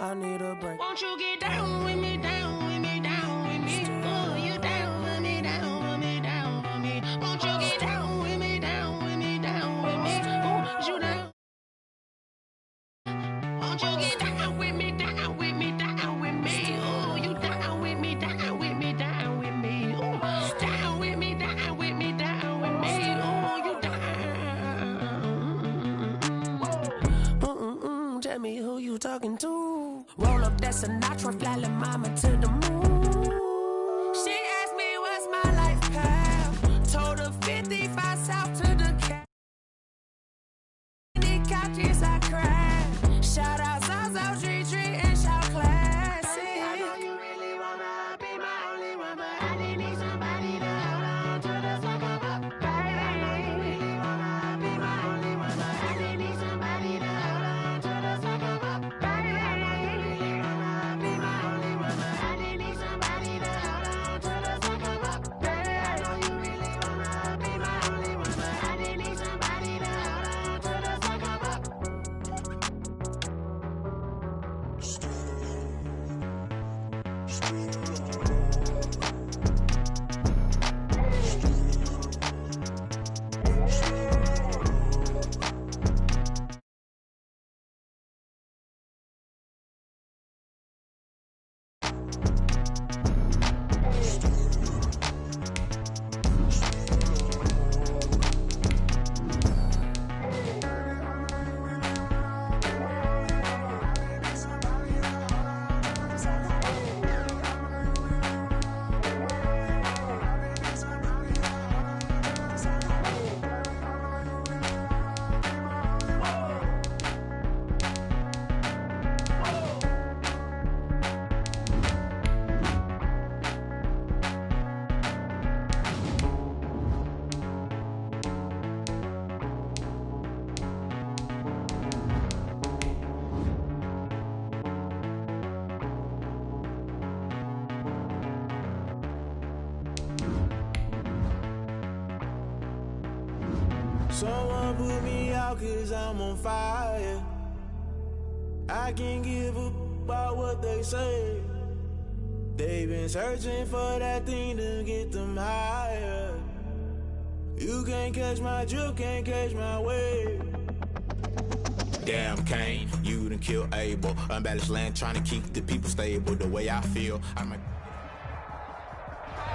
I need a break. Won't you get down with me, down with me, down with me? Oh, you down with me, down with me, down with me. Won't you get down with me, down with me, down with me? Oh, you down? Won't you get down with me, down with me, down with me? Oh, you down with me, down with me, down with me? Oh, down with me, down with me, down with me? Oh, you down? Tell me who you talking to. Roll up that Sinatra, fly la mama to the moon. She asked me what's my life path. Told her 55 south to the cat. The couches I cried. Shout out Zaza, Tree Tree, and shout classic. I know you really wanna be my only one, but I didn't need somebody to hold on to the sucker up. Baby, I know you really wanna be my only one, but I didn't need somebody to hold on to the sucker up. Baby, I know you really wanna be my only one, but I didn't need somebody to hold on to the sucker up. Baby, I know you really wanna be my only one, but I didn't need somebody to hold on to the sucker up. Someone put me out 'cause I'm on fire. I can't give a about what they say. They've been searching for that thing to get them higher. You can't catch my drift, can't catch my wave. Damn Kane, you done killed Abel. Unbalanced land, trying to keep the people stable. The way I feel,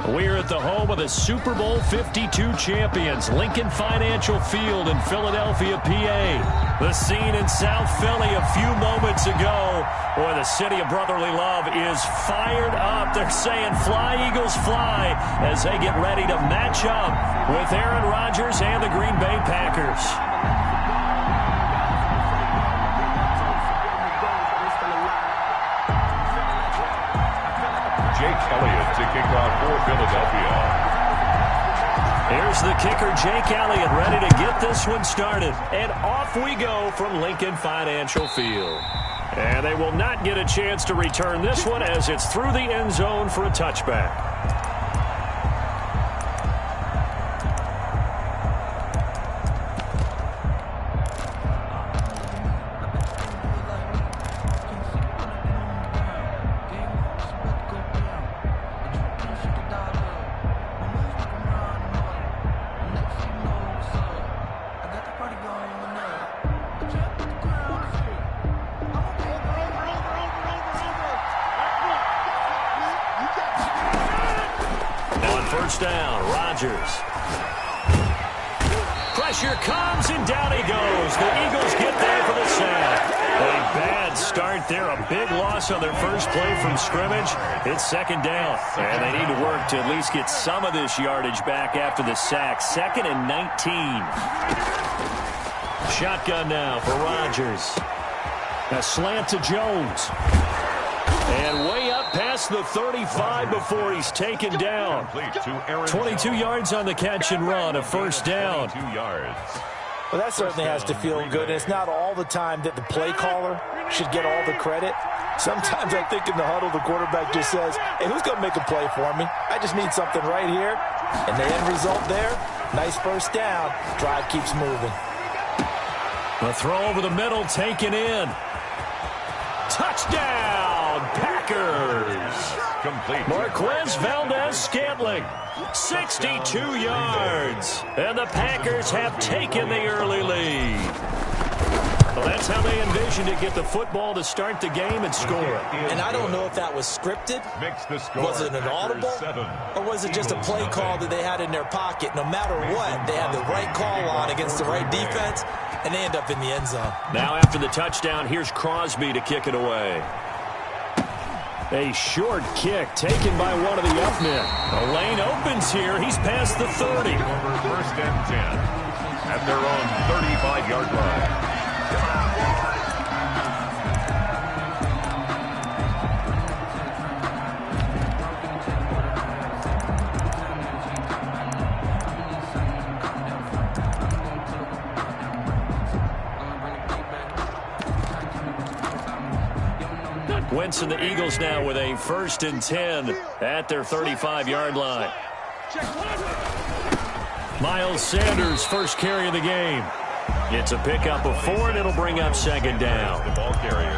We're at the home of the Super Bowl 52 champions, Lincoln Financial Field in Philadelphia, PA. The scene in South Philly a few moments ago. Boy, the city of brotherly love is fired up. They're saying, "Fly, Eagles, fly," as they get ready to match up with Aaron Rodgers and the Green Bay Packers. Jake Elliott to kick off for Philadelphia. Here's the kicker, Jake Elliott, ready to get this one started. And off we go from Lincoln Financial Field. And they will not get a chance to return this one as it's through the end zone for a touchback. First down, Rodgers. Pressure comes, and down he goes. The Eagles get there for the sack. A bad start there, a big loss on their first play from scrimmage. It's second down, and they need to work to at least get some of this yardage back after the sack. 2nd and 19. Shotgun now for Rodgers. A slant to Jones. And way up past the 35 before he's taken down. 22 yards on the catch and run, a first down. 22 yards. Well, that certainly has to feel good. It's not all the time that the play caller should get all the credit. Sometimes I think in the huddle, the quarterback just says, "Hey, who's going to make a play for me? I just need something right here." And the end result there, nice first down. Drive keeps moving. A throw over the middle taken in. Touchdown, Packers! Complete. Marquez Valdez-Scantling, 62 yards. And the Packers have taken the early lead. Well, that's how they envisioned it, get the football to start the game and score. And I don't know if that was scripted. Was it an audible? Or was it just a play call that they had in their pocket? No matter what, they had the right call on against the right defense, and they end up in the end zone. Now after the touchdown, here's Crosby to kick it away. A short kick taken by one of the up men. A lane opens here. He's past the 30. First and 10 at their own 35-yard line. Wentz and the Eagles now with a 1st and 10 at their 35-yard line. Miles Sanders, first carry of the game. It's a pickup of 4, and it'll bring up 2nd down.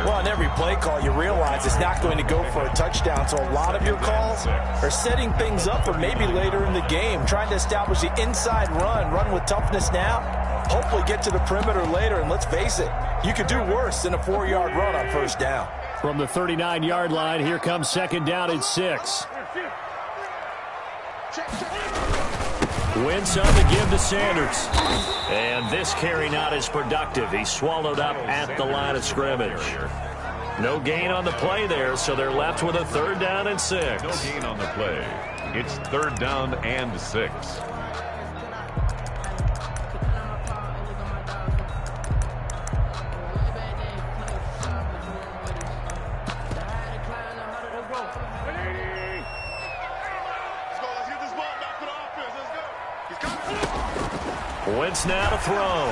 Well, on every play call, you realize it's not going to go for a touchdown, so a lot of your calls are setting things up for maybe later in the game, trying to establish the inside run with toughness now, hopefully get to the perimeter later, and let's face it, you could do worse than a 4-yard run on 1st down. From the 39-yard line, here comes 2nd down and 6. Wentz on the give to Sanders. And this carry not as productive. He's swallowed up at the line of scrimmage. No gain on the play there, so they're left with a 3rd down and 6. No gain on the play. It's 3rd down and 6. Wentz now to throw.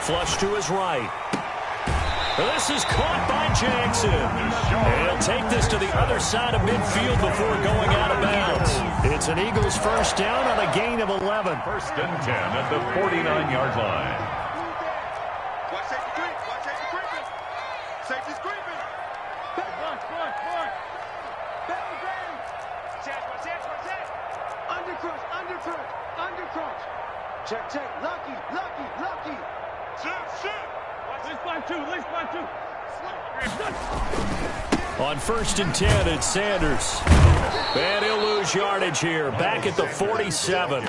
Flush to his right. This is caught by Jackson. And he'll take this to the other side of midfield before going out of bounds. It's an Eagles 1st down on a gain of 11. 1st and 10 at the 49-yard line. Watch safety creep. Watch safety creeping. Safety's creeping. Back. Check. Undercrunch. Check. Lucky. Shit. At least by two. On 1st and 10, it's Sanders. And he'll lose yardage here. Back at the 47.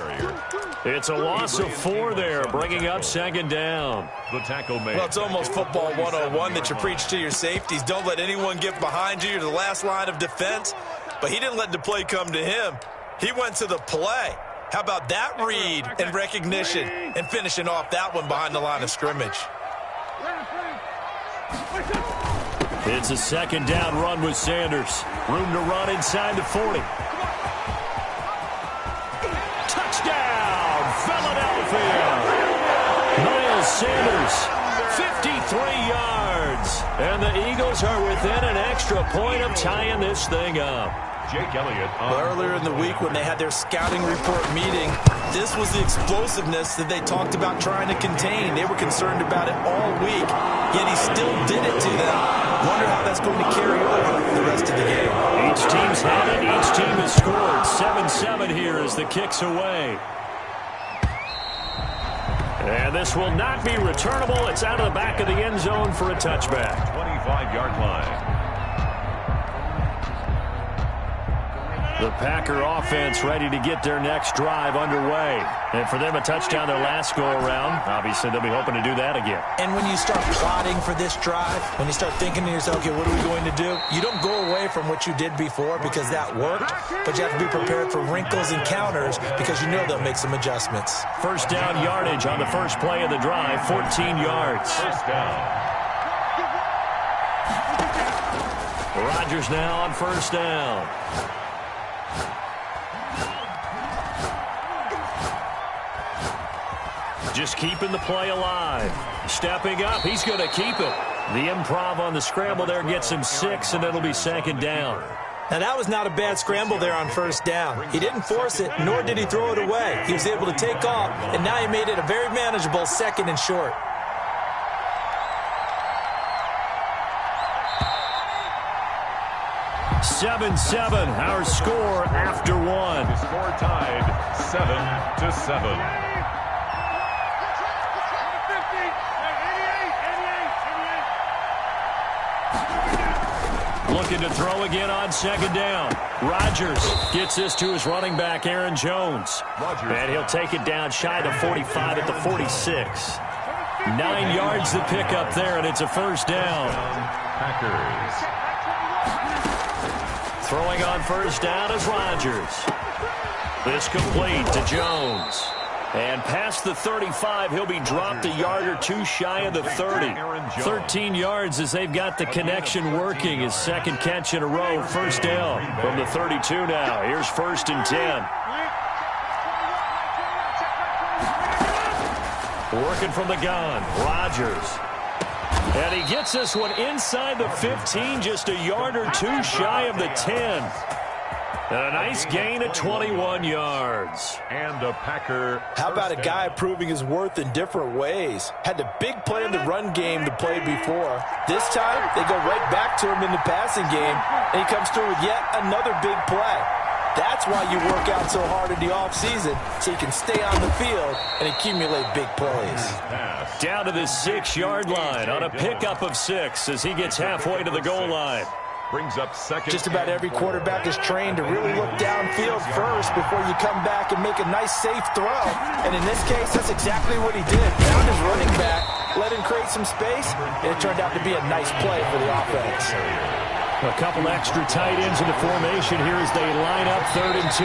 It's a loss of 4 there, bringing up 2nd down. The tackle made. Well, it's almost football 101 that you preach to your safeties. Don't let anyone get behind you. You're the last line of defense. But he didn't let the play come to him. He went to the play. How about that read and recognition and finishing off that one behind the line of scrimmage? It's a 2nd down run with Sanders. Room to run inside the 40. Touchdown, Philadelphia! Miles Sanders, 53 yards. And the Eagles are within an extra point of tying this thing up. Jake Elliott. Earlier in the week when they had their scouting report meeting, this was the explosiveness that they talked about trying to contain. They were concerned about it all week, yet he still did it to them. Wonder how that's going to carry over the rest of the game. Each team's had it. Each team has scored. 7-7 here as the kick's away. And this will not be returnable. It's out of the back of the end zone for a touchback. 25-yard line. The Packer offense ready to get their next drive underway. And for them, a touchdown their last go-around. Obviously, they'll be hoping to do that again. And when you start plotting for this drive, when you start thinking to yourself, okay, what are we going to do? You don't go away from what you did before because that worked, but you have to be prepared for wrinkles and counters because you know they'll make some adjustments. 1st down yardage on the first play of the drive, 14 yards. 1st down. Rodgers now on 1st down. Just keeping the play alive. Stepping up, he's going to keep it. The improv on the scramble there gets him 6, and it'll be 2nd down. Now, that was not a bad scramble there on 1st down. He didn't force it, nor did he throw it away. He was able to take off, and now he made it a very manageable 2nd and short. 7-7, our score after one. The score tied 7-7. Looking to throw again on second down. Rodgers gets this to his running back, Aaron Jones. And he'll take it down shy of the 45 at the 46. 9 yards to pick up there, and it's a first down. Packers. Throwing on first down is Rodgers. This complete to Jones. And past the 35, he'll be dropped a yard or two shy of the 30. 13 yards as they've got the connection working. His second catch in a row, first down from the 32 now. Here's 1st and 10. Working from the gun, Rodgers. And he gets this one inside the 15, just a yard or two shy of the 10. And a nice gain of 21 yards. And a Packer. How about a guy proving his worth in different ways? Had the big play in the run game to play before. This time, they go right back to him in the passing game, and he comes through with yet another big play. That's why you work out so hard in the offseason, so you can stay on the field and accumulate big plays. Down to the 6-yard line on a pickup of 6 as he gets halfway to the goal line. Brings up second. Just about every quarterback is trained to really look downfield first before you come back and make a nice, safe throw. And in this case, that's exactly what he did. Found his running back, let him create some space, and it turned out to be a nice play for the offense. A couple extra tight ends in the formation here as they line up 3rd and 2.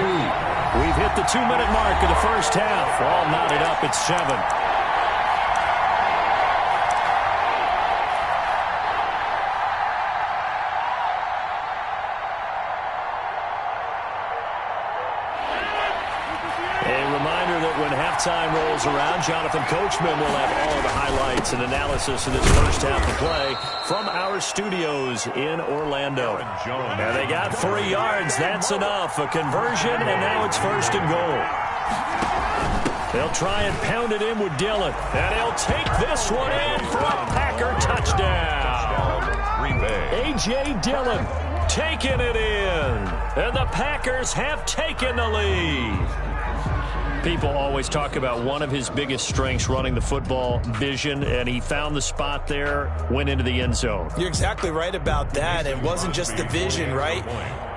We've hit the 2-minute mark of the first half. All knotted up at 7. Time rolls around, Jonathan Coachman will have all of the highlights and analysis of this first half of play from our studios in Orlando. And they got 3 yards. That's enough. A conversion, and now it's 1st and goal. They'll try and pound it in with Dillon. And he'll take this one in for a Packer touchdown. A.J. Dillon taking it in. And the Packers have taken the lead. People always talk about one of his biggest strengths running the football, vision, and he found the spot there, went into the end zone. You're exactly right about that. It wasn't just the vision, right?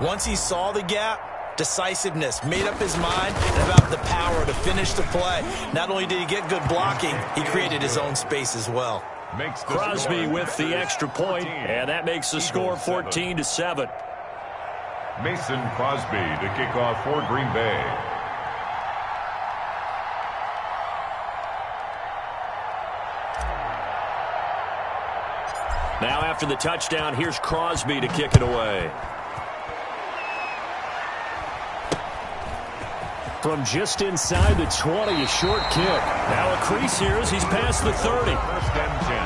Once he saw the gap, decisiveness, made up his mind, and about the power to finish the play. Not only did he get good blocking, he created his own space as well. Crosby with the extra point, and that makes the score 14-7. Mason Crosby to kick off for Green Bay. Now after the touchdown, here's Crosby to kick it away. From just inside the 20, a short kick. Now a crease here as he's past the 30. 1st and 10.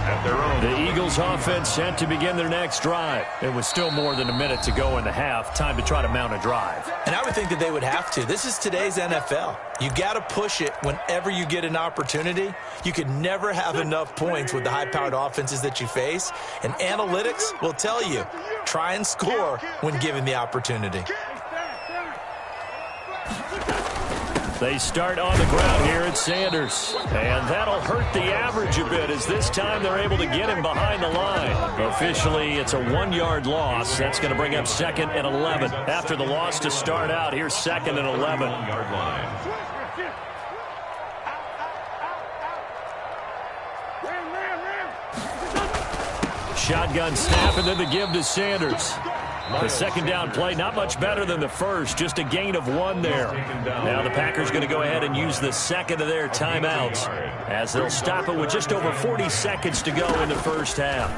At their own. The Eagles offense set to begin their next drive. It was still more than a minute to go in the half. Time to try to mount a drive. And I would think that they would have to. This is today's NFL. You got to push it whenever you get an opportunity. You can never have enough points with the high-powered offenses that you face. And analytics will tell you, try and score when given the opportunity. They start on the ground here at Sanders. And that'll hurt the average a bit as this time they're able to get him behind the line. Officially, it's a 1-yard loss. That's going to bring up 2nd and 11. After the loss to start out, here's 2nd and 11. Yard line. Shotgun snap and then the give to Sanders. The second down play, not much better than the first, just a gain of 1 there. Now the Packers going to go ahead and use the second of their timeouts as they'll stop it with just over 40 seconds to go in the first half.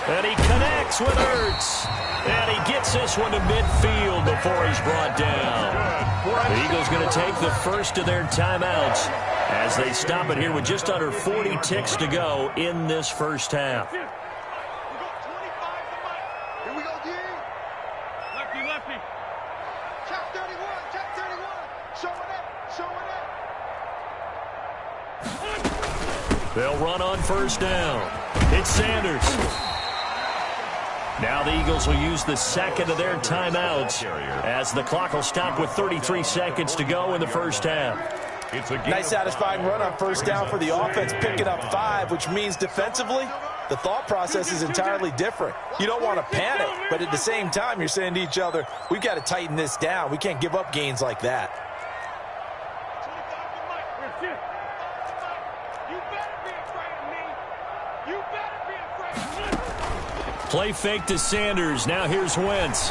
And he connects with Ertz. And he gets this one to midfield before he's brought down. The Eagles going to take the first of their timeouts as they stop it here with just under 40 ticks to go in this first half. They'll run on first down. It's Sanders. Now the Eagles will use the second of their timeouts as the clock will stop with 33 seconds to go in the first half. Nice satisfying run on first down for the offense, picking up 5, which means defensively, the thought process is entirely different. You don't want to panic, but at the same time, you're saying to each other, we've got to tighten this down. We can't give up gains like that. Play fake to Sanders. Now here's Wentz.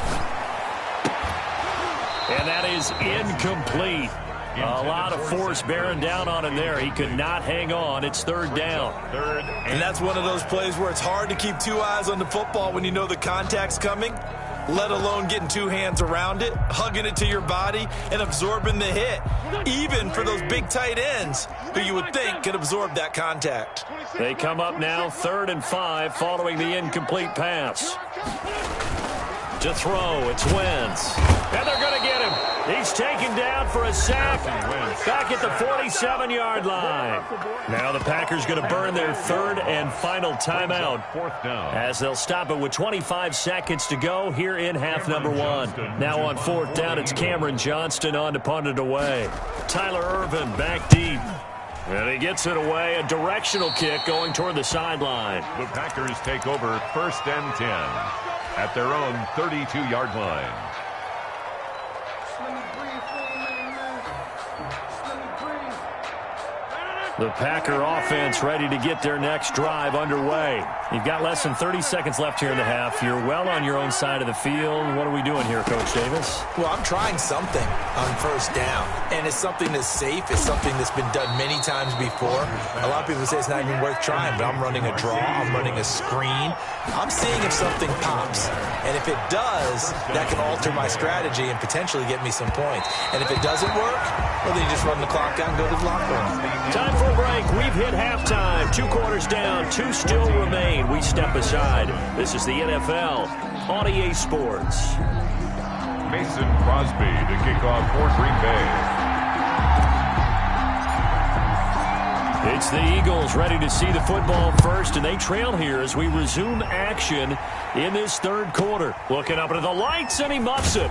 And that is incomplete. A lot of force bearing down on him there. He could not hang on. It's third down. And that's one of those plays where it's hard to keep 2 eyes on the football when you know the contact's coming, let alone getting 2 hands around it, hugging it to your body, and absorbing the hit, even for those big tight ends who you would think could absorb that contact. They come up now 3rd and 5 following the incomplete pass. To throw, it's Wentz. And they're going to get him. He's taken down for a sack back at the 47-yard line. Now the Packers going to burn their 3rd and final timeout as they'll stop it with 25 seconds to go here in half number 1. Now on 4th down, it's Cameron Johnston on to punt it away. Tyler Ervin back deep. And he gets it away, a directional kick going toward the sideline. The Packers take over 1st and 10 at their own 32-yard line. The Packer offense ready to get their next drive underway. You've got less than 30 seconds left here in the half. You're well on your own side of the field. What are we doing here, Coach Davis? Well, I'm trying something on first down, and it's something that's safe. It's something that's been done many times before. A lot of people say it's not even worth trying, but I'm running a draw. I'm running a screen. I'm seeing if something pops, and if it does, that can alter my strategy and potentially get me some points. And if it doesn't work, well, then you just run the clock out and go to the locker room. Time for a break. We've hit halftime. 2 quarters down. 2 still remain. We step aside. This is the NFL on EA Sports. Mason Crosby to kick off for Green Bay. It's the Eagles ready to see the football first, and they trail here as we resume action in this 3rd quarter. Looking up into the lights, and he muffs it.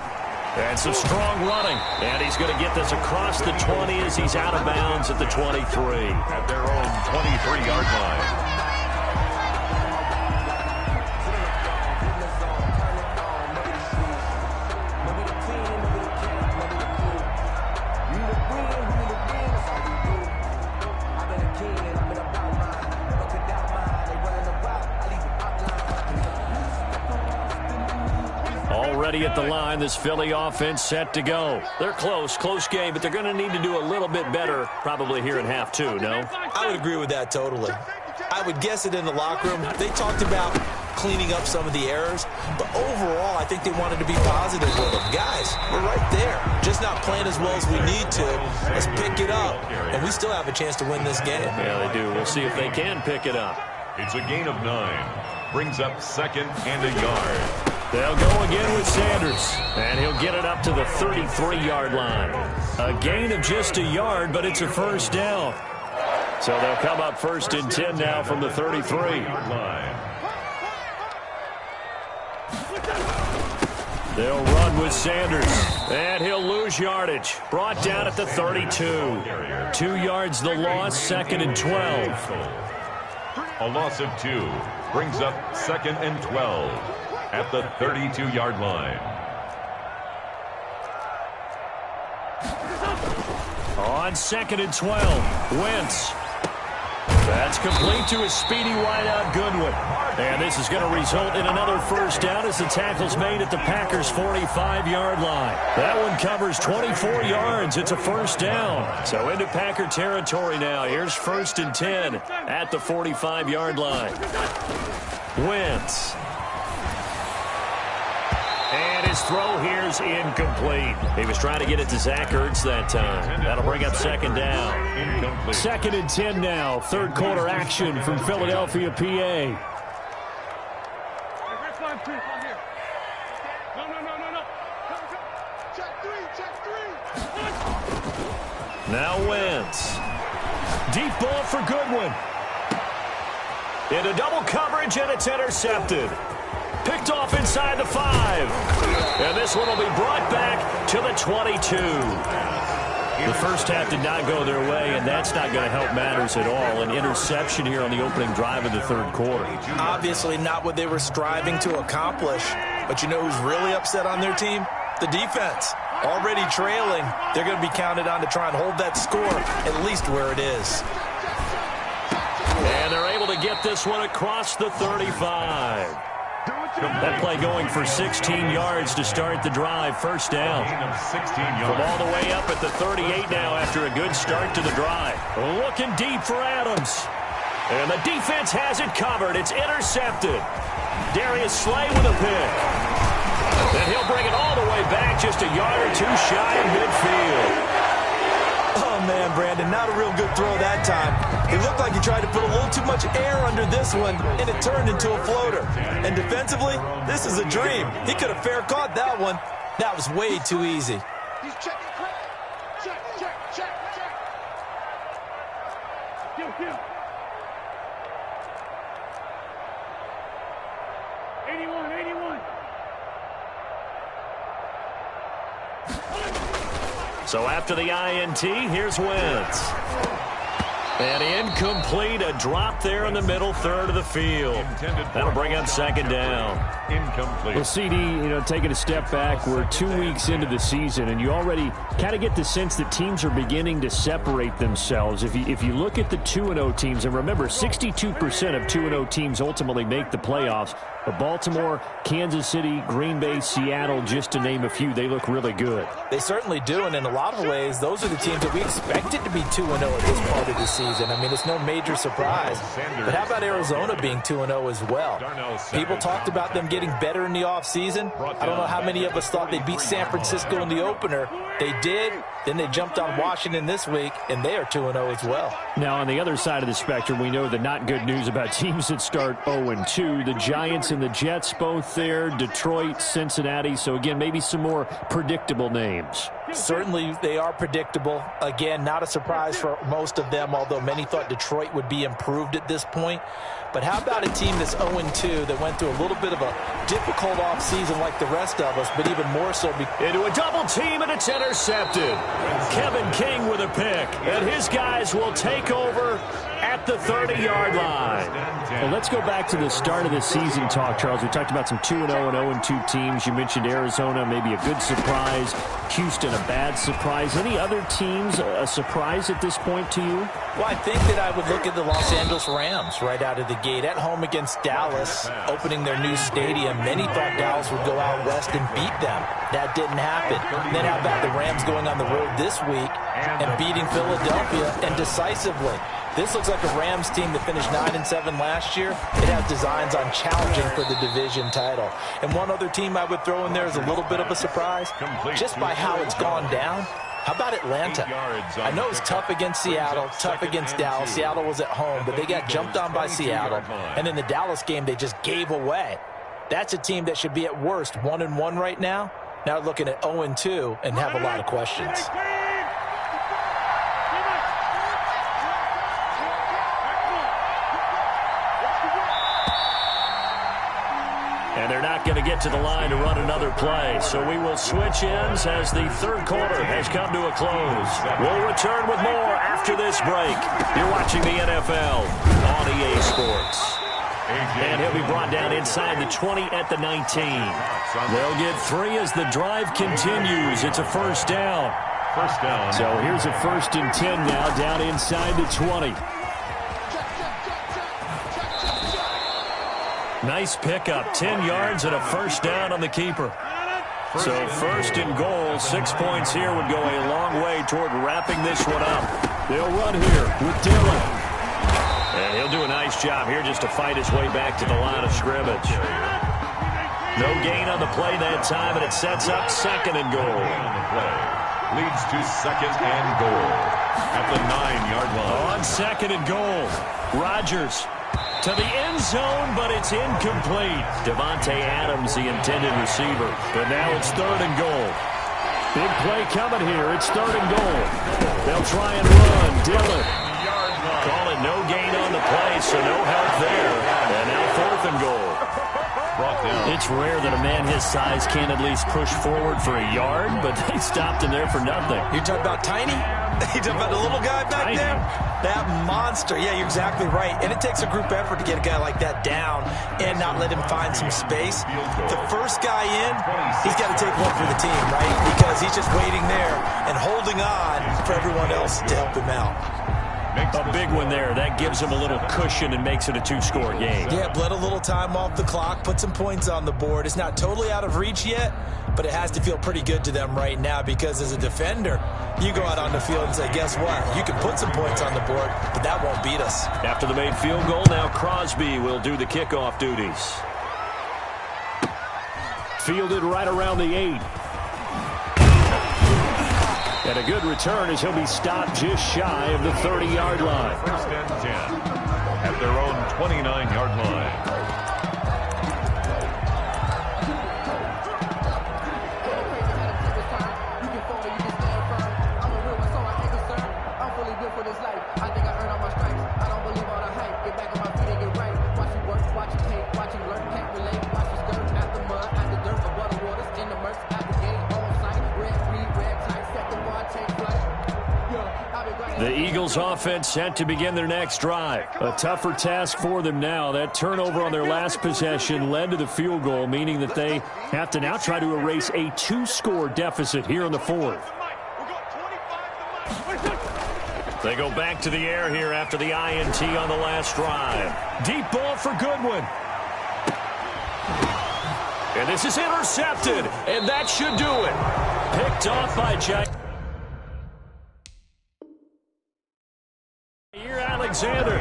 And some strong running. And he's going to get this across the 20 as he's out of bounds at the 23. At their own 23-yard line. Already at the line, this Philly offense set to go. They're close game, but they're going to need to do a little bit better probably here in half 2, no? I would agree with that totally. I would guess it in the locker room. They talked about cleaning up some of the errors, but overall, I think they wanted to be positive with them. Guys, we're right there. Just not playing as well as we need to. Let's pick it up, and we still have a chance to win this game. Yeah, they do. We'll see if they can pick it up. It's a gain of 9. Brings up 2nd and a yard. They'll go again with Sanders, and he'll get it up to the 33-yard line. A gain of just a yard, but it's a first down. So they'll come up 1st and 10 now from the 33. They'll run with Sanders, and he'll lose yardage. Brought down at the 32. 2 yards the loss, 2nd and 12. A loss of 2 brings up 2nd and 12. At the 32-yard line. On 2nd and 12, Wentz. That's complete to his speedy wideout, Goodwin. And this is going to result in another first down as the tackle's made at the Packers' 45-yard line. That one covers 24 yards. It's a first down. So into Packer territory now. Here's 1st and 10 at the 45-yard line. Wentz. And his throw here's incomplete. He was trying to get it to Zach Ertz that time. That'll bring up 2nd down. 2nd and 10 now. 3rd quarter action from Philadelphia, PA. Now Wentz. Deep ball for Goodwin. Into double coverage, and it's intercepted. Picked off inside the 5. And this one will be brought back to the 22. The first half did not go their way, and that's not going to help matters at all. An interception here on the opening drive of the third quarter. Obviously not what they were striving to accomplish. But you know who's really upset on their team? The defense. Already trailing. They're going to be counted on to try and hold that score at least where it is. And they're able to get this one across the 35. That play going for 16 yards to start the drive. First down. From all the way up at the 38 now after a good start to the drive. Looking deep for Adams. And the defense has it covered. It's intercepted. Darius Slay with a pick. And he'll bring it all the way back just a yard or two shy of midfield. Oh, man, Brandon, not a real good throw that time. It looked like he tried to put a little too much air under this one, and it turned into a floater. And defensively, this is a dream. He could have fair caught that one. That was way too easy. He's checking credit. Check. Kill. 81. So after the INT, here's Wentz. And incomplete, a drop there in the middle third of the field. That'll bring up second down. Incomplete. Well, CD, taking a step back, we're 2 weeks into the season, and you already kind of get the sense that teams are beginning to separate themselves. If you look at the 2-0 teams, and remember, 62% of 2-0 teams ultimately make the playoffs. But Baltimore, Kansas City, Green Bay, Seattle, just to name a few, they look really good. They certainly do, and in a lot of ways, those are the teams that we expected to be 2-0 at this part of the season. I mean, it's no major surprise. But how about Arizona being 2-0 as well? People talked about them getting better in the offseason. I don't know how many of us thought they'd beat San Francisco in the opener. They did. Then they jumped on Washington this week, and they are 2-0 as well. Now, on the other side of the spectrum, we know the not good news about teams that start 0-2. The Giants and the Jets both there, Detroit, Cincinnati. So, again, maybe some more predictable names. Certainly they are predictable. Again, not a surprise for most of them, although many thought Detroit would be improved at this point. But how about a team that's 0-2 that went through a little bit of a difficult offseason like the rest of us, but even more so. Into a double team, and it's intercepted. Kevin King with a pick, and his guys will take over at the 30-yard line. Well, let's go back to the start of the season talk, Charles. We talked about some 2-0 and 0-2 teams. You mentioned Arizona, maybe a good surprise. Houston, a bad surprise. Any other teams a surprise at this point to you? Well, I think that I would look at the Los Angeles Rams right out of the gate. At home against Dallas, opening their new stadium. Many thought Dallas would go out west and beat them. That didn't happen. Then how about the Rams going on the road this week and beating Philadelphia, and decisively? This looks like a Rams team that finished 9-7 last year. It has designs on challenging for the division title. And one other team I would throw in there is a little bit of a surprise, just by how it's gone down. How about Atlanta? I know it's tough against Seattle, tough against Dallas. Seattle was at home, but they got jumped on by Seattle. And in the Dallas game, they just gave away. That's a team that should be at worst 1-1 right now. Now looking at 0-2 and have a lot of questions. And they're not going to get to the line to run another play. So we will switch ends as the third quarter has come to a close. We'll return with more after this break. You're watching the NFL on EA Sports. And he'll be brought down inside the 20 at the 19. They'll get 3 as the drive continues. It's a first down. So here's a 1st and 10 now down inside the 20. Nice pickup, 10 yards and a first down on the keeper. So 1st and goal, 6 points here would go a long way toward wrapping this one up. They'll run here with Dillon. And he'll do a nice job here just to fight his way back to the line of scrimmage. No gain on the play that time, and it sets up 2nd and goal. Leads to 2nd and goal at the 9-yard line. On 2nd and goal, Rodgers to the end zone, but it's incomplete. Devontae Adams, the intended receiver. But now it's 3rd and goal. Big play coming here. It's 3rd and goal. They'll try and run. Dillon. Call it no gain on the play, so no help there. And now 4th and goal. Brought down. It's rare that a man his size can't at least push forward for a yard, but they stopped him there for nothing. You're talking about tiny? You're talking about the little guy back there? That monster. Yeah, you're exactly right. And it takes a group effort to get a guy like that down and not let him find some space. The first guy in, he's got to take one for the team, right? Because he's just waiting there and holding on for everyone else to help him out. A big one there. That gives him a little cushion and makes it a 2-score game. Yeah, bled a little time off the clock, put some points on the board. It's not totally out of reach yet, but it has to feel pretty good to them right now because as a defender, you go out on the field and say, guess what? You can put some points on the board, but that won't beat us. After the made field goal, now Crosby will do the kickoff duties. Fielded right around the 8. And a good return as he'll be stopped just shy of the 30-yard line. First and 10 at their own 29-yard line. The Eagles offense set to begin their next drive. A tougher task for them now. That turnover on their last possession led to the field goal, meaning that they have to now try to erase a 2-score deficit here in the 4th. They go back to the air here after the INT on the last drive. Deep ball for Goodwin. And this is intercepted, and that should do it. Picked off by Jack. Alexander.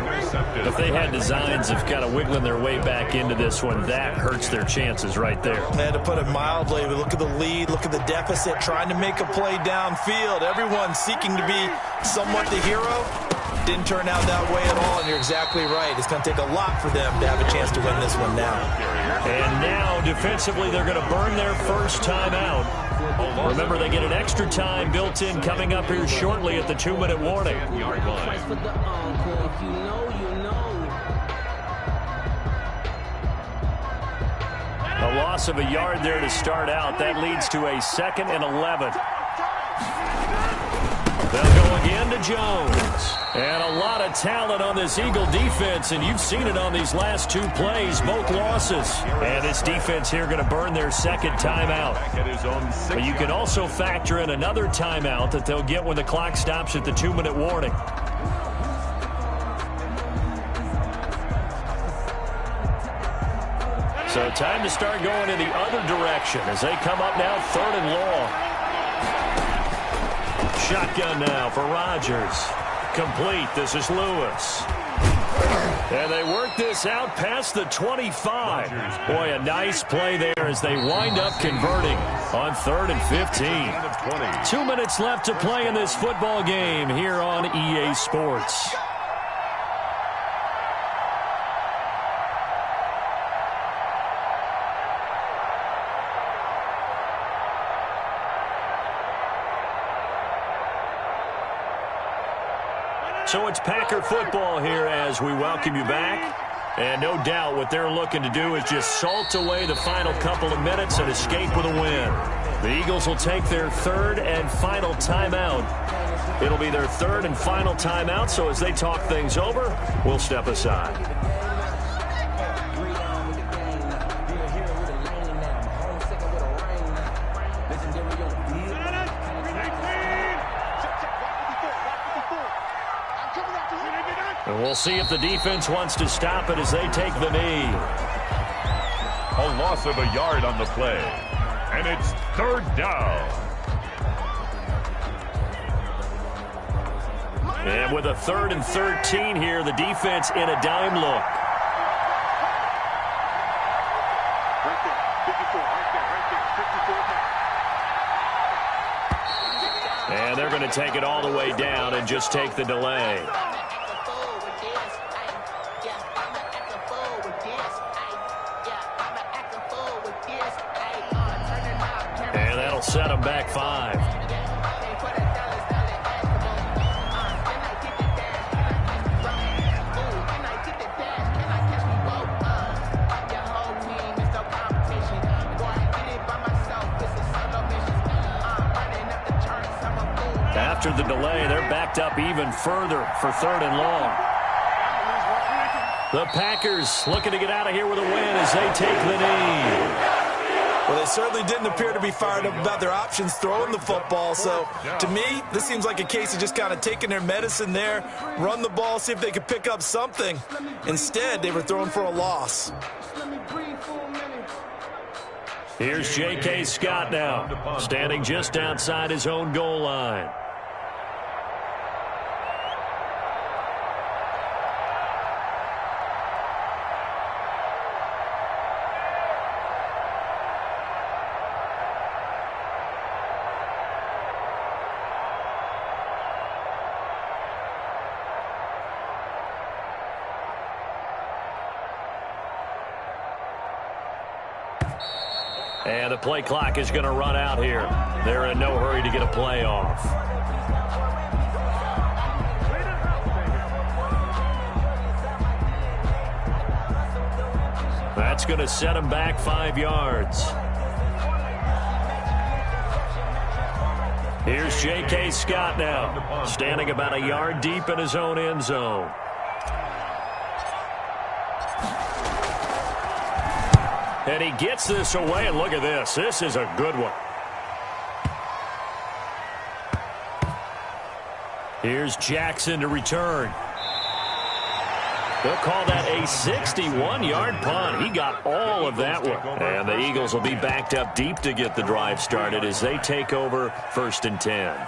If they had designs of kind of wiggling their way back into this one, that hurts their chances right there. They had to put it mildly. Look at the lead, look at the deficit, trying to make a play downfield. Everyone seeking to be somewhat the hero. Didn't turn out that way at all, and you're exactly right. It's going to take a lot for them to have a chance to win this one now. And now, defensively, they're going to burn their first timeout. Remember, they get an extra time built in coming up here shortly at the 2-minute warning. A loss of a yard there to start out. That leads to a 2nd and 11. They'll go again to Jones. And a lot of talent on this Eagle defense, and you've seen it on these last 2 plays, both losses. And this defense here going to burn their 2nd timeout. But you can also factor in another timeout that they'll get when the clock stops at the 2-minute warning. So time to start going in the other direction as they come up now 3rd and long. Shotgun now for Rodgers. Complete. This is Lewis. And they work this out past the 25. Boy, a nice play there as they wind up converting on 3rd and 15. 2 minutes left to play in this football game here on EA Sports. So it's Packer football here as we welcome you back. And no doubt what they're looking to do is just salt away the final couple of minutes and escape with a win. The Eagles will take their 3rd and final timeout. It'll be their 3rd and final timeout, so as they talk things over, we'll step aside. And we'll see if the defense wants to stop it as they take the knee. A loss of a yard on the play. And it's 3rd down. And with a 3rd and 13 here, the defense in a dime look. Right there, 54, right there, 54. And they're going to take it all the way down and just take the delay. And that'll set them back 5. after the delay. They're backed up even further for 3rd and long. The Packers looking to get out of here with a win as they take the knee. Well, they certainly didn't appear to be fired up about their options throwing the football. So, to me, this seems like a case of just kind of taking their medicine there, run the ball, see if they could pick up something. Instead, they were throwing for a loss. Here's J.K. Scott now, standing just outside his own goal line. And the play clock is going to run out here. They're in no hurry to get a play off. That's going to set him back 5 yards. Here's J.K. Scott now, standing about a yard deep in his own end zone. And he gets this away, and look at this. This is a good one. Here's Jackson to return. They'll call that a 61-yard punt. He got all of that one. And the Eagles will be backed up deep to get the drive started as they take over 1st and 10.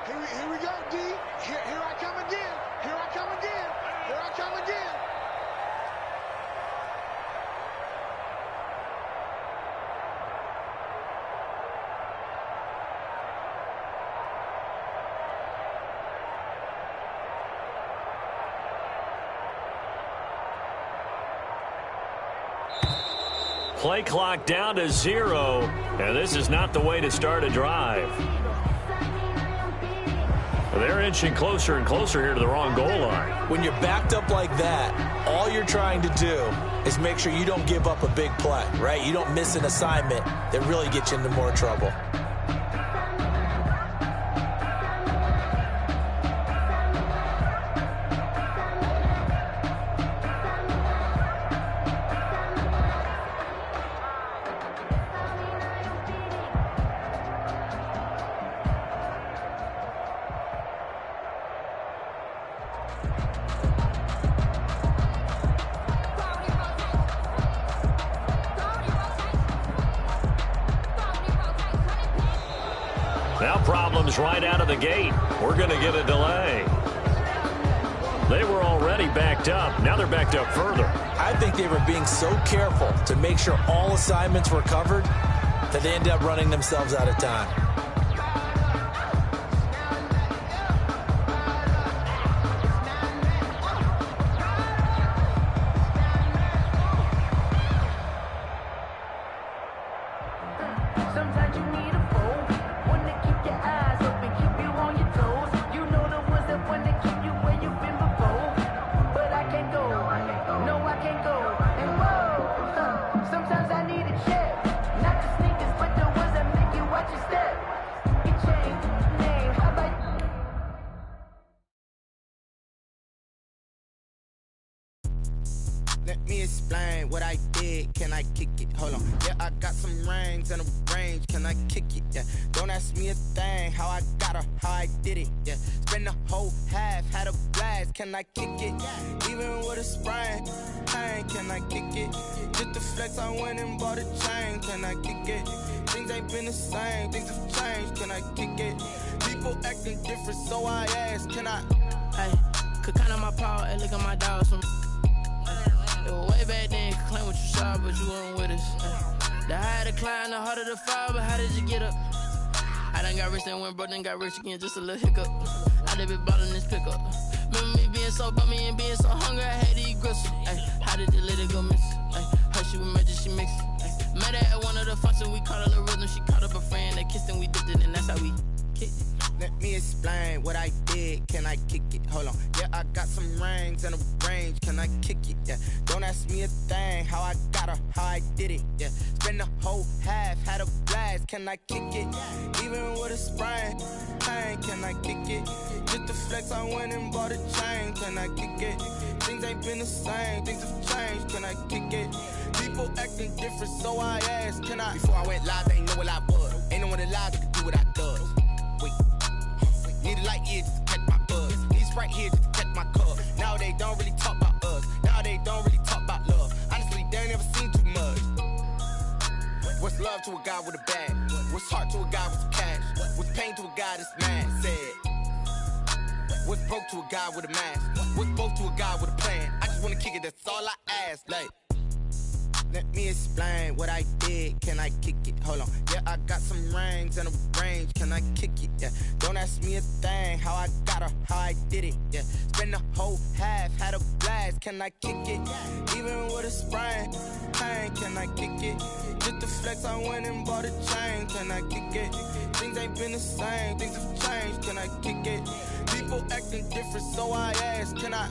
Here we go, D. Here I come again. Here I come again. Here I come again. Play clock down to 0, and this is not the way to start a drive. They're inching closer and closer here to the wrong goal line. When you're backed up like that, all you're trying to do is make sure you don't give up a big play, right? You don't miss an assignment that really gets you into more trouble. Now problems right out of the gate. We're going to get a delay. They were already backed up. Now they're backed up further. I think they were being so careful to make sure all assignments were covered that they ended up running themselves out of time. Let me explain what I did. Can I kick it? Hold on. Yeah, I got some rings and a range. Can I kick it? Yeah. Don't ask me a thing. How I got her, how I did it. Yeah. Spend the whole half, had a blast. Can I kick it? Even with a sprain. Hey, can I kick it? Just the flex, I went and bought a chain. Can I kick it? Things ain't been the same. Things have changed. Can I kick it? People acting different, so I ask. Can I? Hey, could count on my power and look at my dogs from. It was way back then, you could claim what you saw, but you weren't with us. The higher the climb, the harder the fall, but how did you get up? I done got rich, then went broke, then got rich again, just a little hiccup. I done been ballin' this pickup. Remember me being so bummy and being so hungry, I had to eat gristle. Ay, how did the lady go miss? Her she was magic, she mixed. Met her at one of the functions, we caught a little rhythm, she caught up a friend, they kissed and we dipped it, and that's how we. kick it. Let me explain what I did. Can I kick it? Hold on. Yeah, I got some rings and a range. Can I kick it? Yeah. Don't ask me a thing. How I got her, how I did it. Yeah. Spend the whole half, had a blast. Can I kick it? Even with a sprain, pain. Can I kick it? Just to flex, I went and bought a chain. Can I kick it? Things ain't been the same. Things have changed. Can I kick it? People acting different, so I asked. Can I? Before I went live, they ain't know what I was. Ain't no one alive that could do what I does. Wait. Need a light year just to catch my buzz. Need Sprite here just to catch my cup. Now they don't really talk about us. Now they don't really talk about love. Honestly, they ain't never seen too much. What's love to a guy with a bag? What's heart to a guy with some cash? What's pain to a guy that's mad? Said. What's broke to a guy with a mask? What's both to a guy with a plan? I just wanna kick it, that's all I ask. Like, let me explain what I did. Can I kick it? Hold on. Yeah, I got some rings and a range. Can I kick it? Yeah. Don't ask me a thing. How I got her, how I did it. Yeah. Spend the whole half, had a blast. Can I kick it? Even with a sprain, pain. Can I kick it? Just to flex, I went and bought a chain. Can I kick it? Things ain't been the same. Things have changed. Can I kick it? People acting different, so I asked. Can I?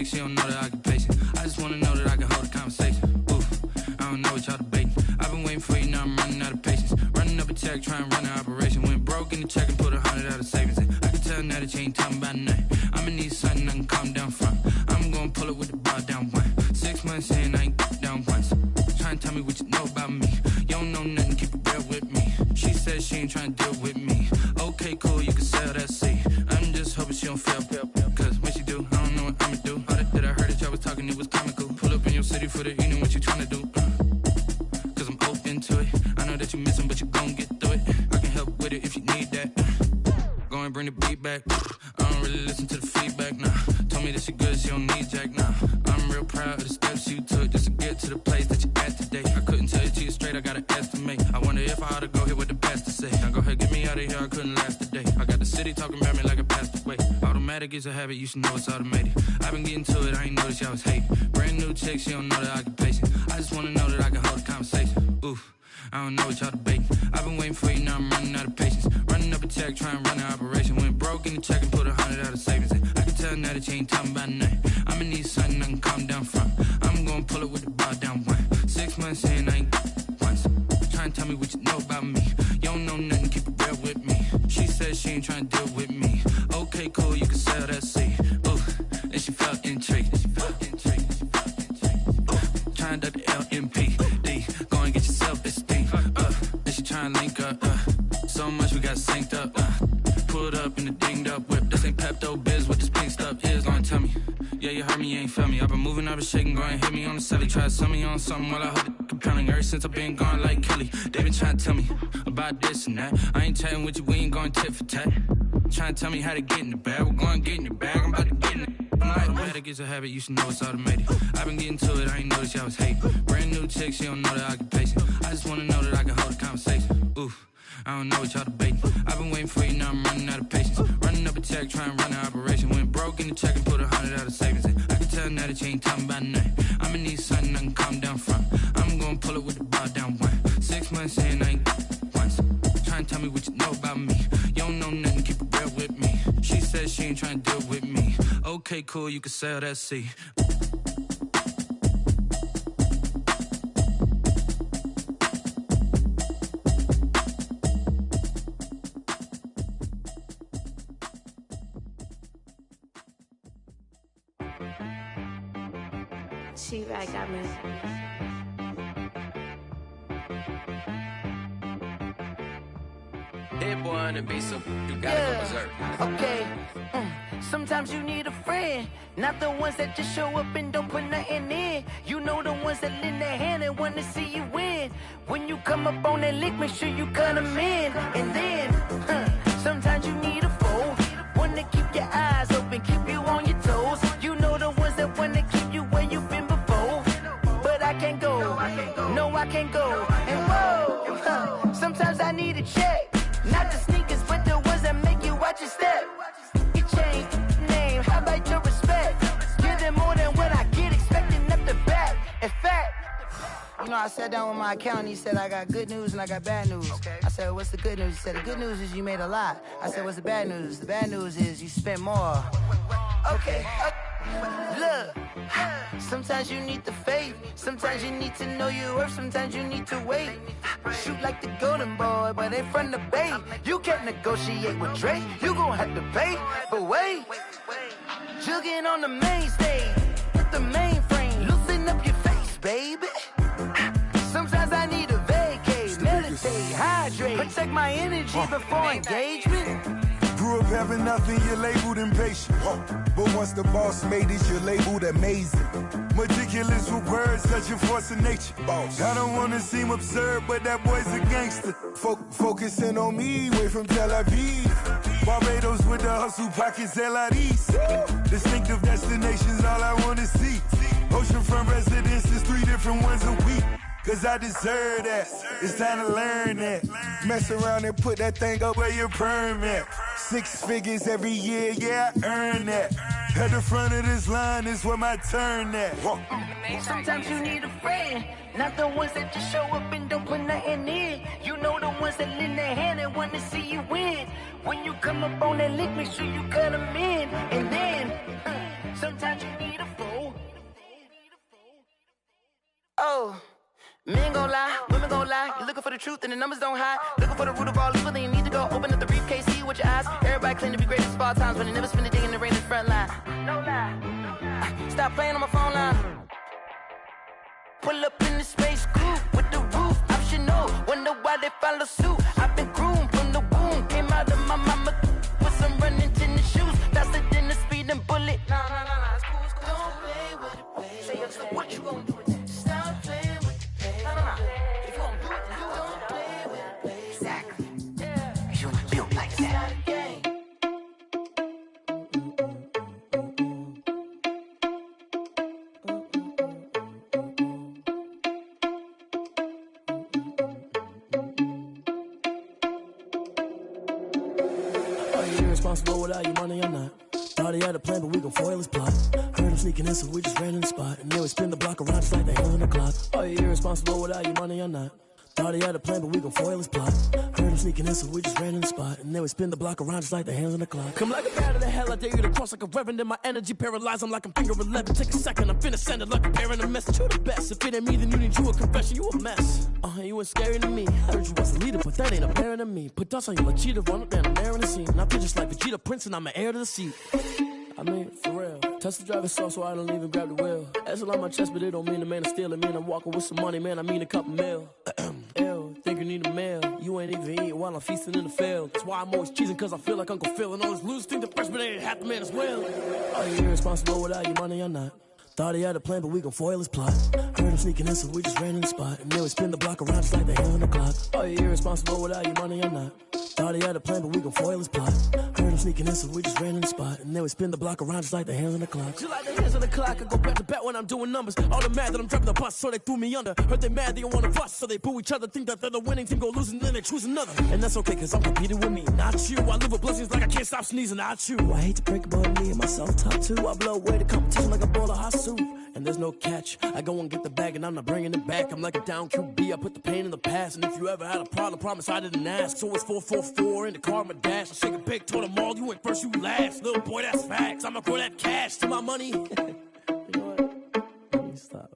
She don't know the occupation. I just wanna know that I can hold a conversation. Oof, I don't know what y'all debating. I've been waiting for you, now I'm running out of patience. Running up a check, trying to run an operation. Went broke in the check and put 100 out of savings in. I can tell now that you ain't talking about nothing. I'ma need something I can calm down from. I'm gonna pull it with the bar down one. 6 months in, I ain't down once. Trying to tell me what you know about me. You don't know nothing, keep it real with me. She said she ain't trying to deal with me. Okay, cool, you can sell that seat. I'm just hoping she don't fail. Cause when she do, I don't know what I'ma do. That I heard that y'all was talking, it was comical. Pull up in your city for the evening, what you tryna do? Cause I'm open to it. I know that you missing, but you gon' get through it. I can help with it if you need that. Go and bring the beat back. I don't really listen to the feedback, nah. Told me that she good, she don't need jack, nah. I'm real proud of the steps you took just to get to the place that you at today. I couldn't tell it to you straight, I gotta estimate. I wonder if I ought to go here with the best to say. Now go ahead, get me out of here, I couldn't last today. I got the city talking about me like I passed away. Automatic is a habit, you should know it's automated. I've been getting to it, I ain't noticed y'all was hating. Brand new chick, she don't know the occupation. I just wanna know that I can hold a conversation. Oof, I don't know what y'all debating. I've been waiting for you, now I'm running out of patience. Running up a check, trying to run an operation. Went broke in the check and put 100 out of savings in. I can tell now that you ain't talking about nothing. I'ma need something I can calm down from. I'm gonna pull it with the bar down one. 6 months in, I ain't once. Trying to tell me what you know about me. You don't know nothing, keep it real with me. She said she ain't trying to deal with me. Okay, cool, you can sell that seat. Ooh, and she felt intrigued. Trying to duck the LMPD. Go and get your self-esteem. And she trying to link up. So much we got synced up. Pulled up in the dinged up whip. This ain't Pepto-Biz, what this pink stuff is. Gonna tell me. Yeah, you heard me, you ain't felt me. I've been moving, I've been shaking, go and hit me on the celly. Try to sell me on something while I hold it compelling. Ever since I've been gone like Kelly, they been trying to tell me about this and that. I ain't chatting with you, we ain't going tit for tat. Trying to tell me how to get in the bag. We're going to get in your bag, I'm about to get in it. Automatic is a habit, you should know it's automated. I've been getting to it, I ain't noticed y'all was hating. Brand new chick, she don't know the occupation. I just wanna know that I can hold a conversation. Oof, I don't know what y'all debating. I've been waiting for you, now I'm running out of patience. Running up a check, trying to run an operation. Went broke in the check and put 100 out of savings in. I can tell now that you ain't talking about nothing. I'ma need something I can calm down from. I'm gonna pull it with the bar down one. 6 months in, I ain't once. Trying to tell me what you know about me. You don't know nothing, keep it real with me. She said she ain't trying to deal with me. Okay, cool, you can sell that seat. She right got me. Hit boy on the beat, so you gotta go berserk. Okay. Sometimes you need a friend, not the ones that just show up and don't put nothing in. You know the ones that lend their hand and want to see you win. When you come up on that lick, make sure you cut them in. And then, sometimes you need a foe, one to keep your eyes open, keep you on your toes. You know the ones that want to keep you where you've been before. But I can't go, no I can't go. And whoa, sometimes I need a check, not the sneakers, but the ones that make you watch your step. You change name, how about your respect? Give them more than what I get, expecting up the back. In fact, you know, I sat down with my accountant, he said I got good news and I got bad news. I said, what's the good news? He said, the good news is you made a lot. I said, what's the bad news? The bad news is you spent more. Okay. Look, sometimes you need the faith, sometimes you need to know your worth, sometimes you need to wait. Shoot like the golden boy, but ain't from the bay. You can't negotiate with Drake, you gon' have to pay. But wait, jugging on the main stage, with the mainframe, loosen up your face, baby. Sometimes I need a vacate, meditate, hydrate, protect my energy before engagement. Grew up having nothing, you're labeled impatient. But once the boss made it, you're labeled amazing. Meticulous with words, such a force of nature. I don't wanna seem absurd, but that boy's a gangster. Focusing on me, way from Tel Aviv. Barbados with the hustle pockets, LIDs. Distinctive destinations, all I wanna see. Oceanfront residences, 3 different ones a week. Cause I deserve that, it's time to learn that. Mess around and put that thing up where your permit. 6 figures every year, yeah, I earn that. At the front of this line is where my turn at. Sometimes you need a friend, not the ones that just show up and don't put nothing in. You know the ones that lend their hand and want to see you win. When you come up on that lick, make sure you cut them in. And then, sometimes you need a foe. Oh. Men gon' lie, women gon' lie. You're looking for the truth and the numbers don't hide. Looking for the root of all evil, then you need to go open up the briefcase, see with your eyes. Everybody claim to be greatest of all times, but they never spend a day in the rain in the front line. No lie. Stop playing on my phone line. Pull up in the space coupe with the roof optional. Wonder why they follow suit. I've been groomed from the womb. Came out of my mama with some running tennis shoes. Faster than the speeding bullet. Nah, it's cool, it's cool. Don't play with it, baby. Say what you gon' do with that? Stop playing with it. If you gon' do it, then you don't play with it, baby. Exactly. Yeah. You built like that. Are you irresponsible without your money or not? Thought he had a plan, but we gon' foil his plot. Heard him sneaking in, so we just ran in the spot. And then we spin the block around just like the hands on the clock. Are you irresponsible without your money or not? Thought he had a plan, but we gon' foil his plot. Heard him sneaking in, so we just ran in the spot. And then we spin the block around just like the hands on the clock. Come like a bat of the hell, I dare you to cross like a reverend. In my energy paralyzed, I'm like I'm finger 11. Take a second, I'm finna send it like a parent a message. You're the best. If it ain't me, then you need you a confession. You a mess. You ain't scary to me. I heard you was a leader, but that ain't apparent to me. Put dust on you like cheetah, run up down the air in the scene. I feel just like Vegeta Prince, and I'm an heir to the seat. I mean, for real. Touch the driver's sauce so I don't even grab the wheel. That's on my chest, but it don't mean the man is stealing. Man, I'm walking with some money, man, I mean a couple mil. Ew, think you need a meal. You ain't even eating while I'm feasting in the field. That's why I'm always cheesing, cause I feel like Uncle Phil. And all those losers think the freshman ain't half the man as well. Are you irresponsible without your money or not? Thought he had a plan, but we gon' foil his plot. Heard him sneaking in, so we just ran in the spot. And then we spin the block around just like the hands on the clock. Are you irresponsible without your money or not? Thought he had a plan, but we gon' foil his plot. Heard him sneaking in, so we just ran in the spot. And then we spin the block around just like the hands on the clock. Just like the hands on the clock, I go back to back when I'm doing numbers. All the mad that I'm driving the bus, so they threw me under. Heard they mad, they don't wanna bust, so they boo each other. Think that they're the winning team, go losing, then they choose another. And that's okay, cause I'm competing with me, not you. I live with blessings like I can't stop sneezing, not you. I hate to break it, but me and myself top two. I blow away the competition like a bowl of hot soup. And there's no catch. I go and get the bag and I'm not bringing it back. I'm like a down QB, I put the pain in the past. And if you ever had a problem, promise I didn't ask. So it's 444 in the car, my dash. I shake a big, told them all, you ain't first, you last. Little boy, that's facts. I'ma throw that cash to my money. You know what? Let me stop.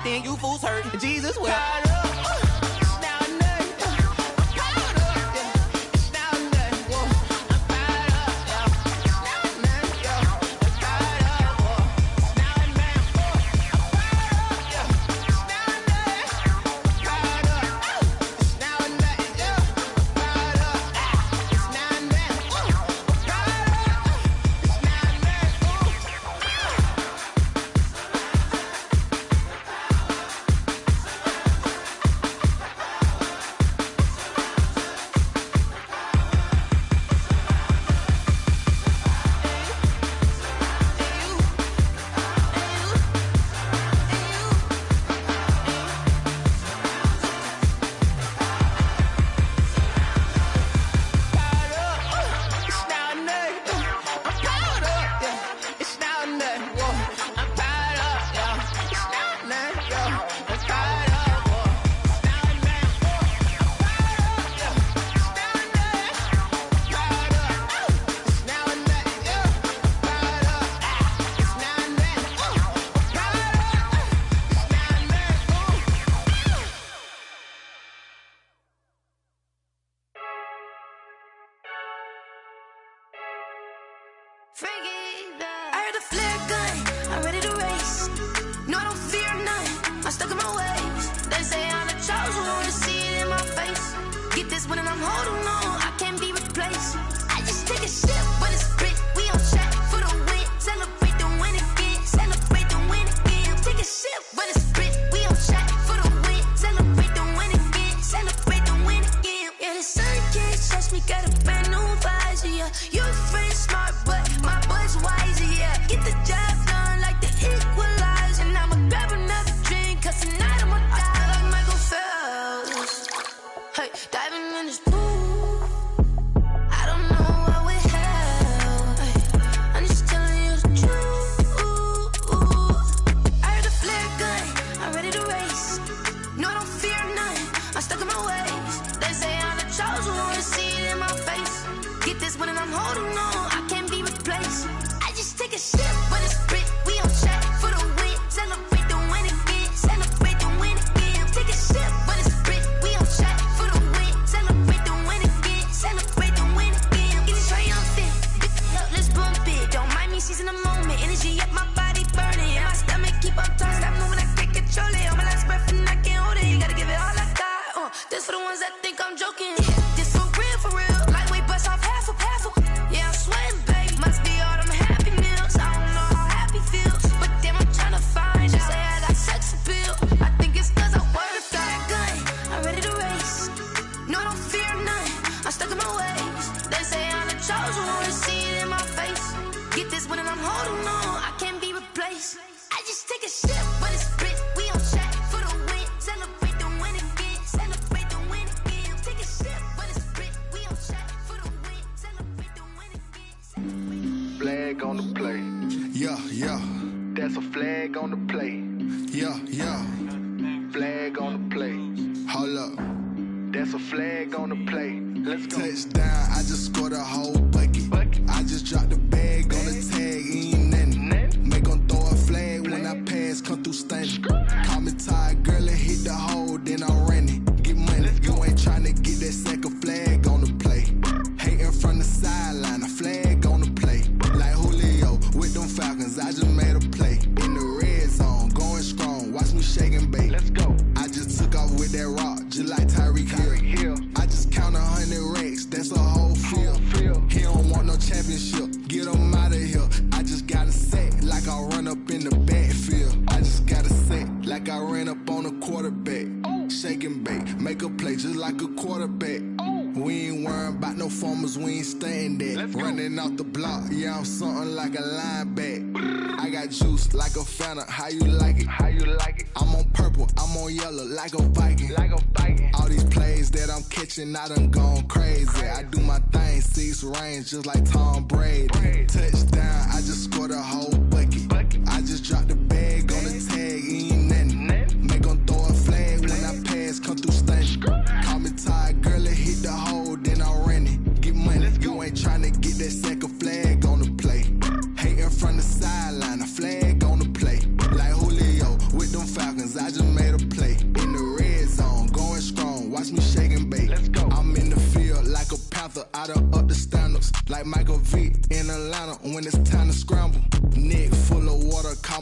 then you fools hurt. Jesus will. I heard the flare gun, I'm ready to race. No, I don't fear none, I'm stuck in my ways. They say I'm the chosen one, to see it in my face. Get this one and I'm holding on, I can't be replaced. I just take a sip, but it's split, we on track for the win. Celebrate the win again, celebrate the win again. Take a sip, but it's split, we on track for the win. Celebrate the win again, celebrate the win again. Yeah, the sun can't touch me, got a brand new visor, yeah. Your friend's smart, but my boy's wiser, yeah. Get the job done like the equalizer. And I'ma grab another drink, cause tonight I'ma die like Michael Phelps. Hey, diving in this pool, I don't know what we have. Hey, I'm just telling you the truth. I heard the flare gun, I'm ready to race. No, I don't fear none, I'm stuck in my ways. They say I'm the chosen one, to see it in my face. Get this one and I'm holding on, I can't be replaced. I just take a sip, but it's split, we on track for the win. Celebrate the win again, celebrate the win again. Take a sip, but it's split, we on track for the win. Celebrate the win again, celebrate the win again. Get it triumphant, up, let's bump it. Don't mind me seizing the moment, energy up my body burning. And my stomach keep up tight, stop moving, I can't control it. On my last breath and I can't hold it, you gotta give it all I got. This for the ones that think I'm joking. This for real, lightweight bust off half a. Yeah, I'm sweating, babe, must be all them happy meals. I don't know how happy feels, but damn, I'm tryna find you. Say I got sex appeal, I think it's cause I wear a fire gun. I'm ready to race, no, I don't fear none, I'm stuck in my ways. They say I'm the chosen one, to see it in my face. Get this one and I'm holding on, I can't be replaced. I just take a sip, but it's split, we on track for the win. Celebrate the win again, celebrate the win again. Take a sip, but it's split, we on track for the win. Celebrate the win again. Flag on the play. Yeah, yeah. That's a flag on the play. Yeah, yeah. Flag on the play. Hold up. That's a flag on the play. Let's go. Touchdown, I just scored a whole bucket. I just dropped the bag on the tag, ain't nothing. Make 'em throw a flag when I pass, come through stunning. Call me tired, girl, and hit the hole, then I'm running. Get money, you ain't tryna get that second flag on the play. Hating from the sideline, a flag on the play. Like Julio with them Falcons, I just made a play. In the red zone, going strong, watch me shake and bake. Let's go. I just took off with that rock, just like Tyreek Hill. I just count 100 racks, that's a whole field. He don't want no championship, get him out of here. I just got a set, like I run up in the backfield. I just got a set, like I ran up on a quarterback. Shake and bake, make a play just like a quarterback. We ain't worrying about no formers, we ain't staying there. Running out the block, yeah, I'm something like a linebacker. I got juice like a Fanta, how you like it? How you like it? I'm on purple, I'm on yellow, like a Viking. Like a Viking. All these plays that I'm catching, I done gone crazy. I do my thing, 6 range, just like Tom Brady. Touchdown, I just scored a whole bucket. I just dropped the bag on the tag, ain't nothing. Make 'em throw a flag when I pass, come through stunning. Call me tired, girl, and hit the hole, then I'm running. Get money, you ain't tryna get that second flag on the play. Hating from the sideline, a flag on the play. Like Julio with them Falcons, I just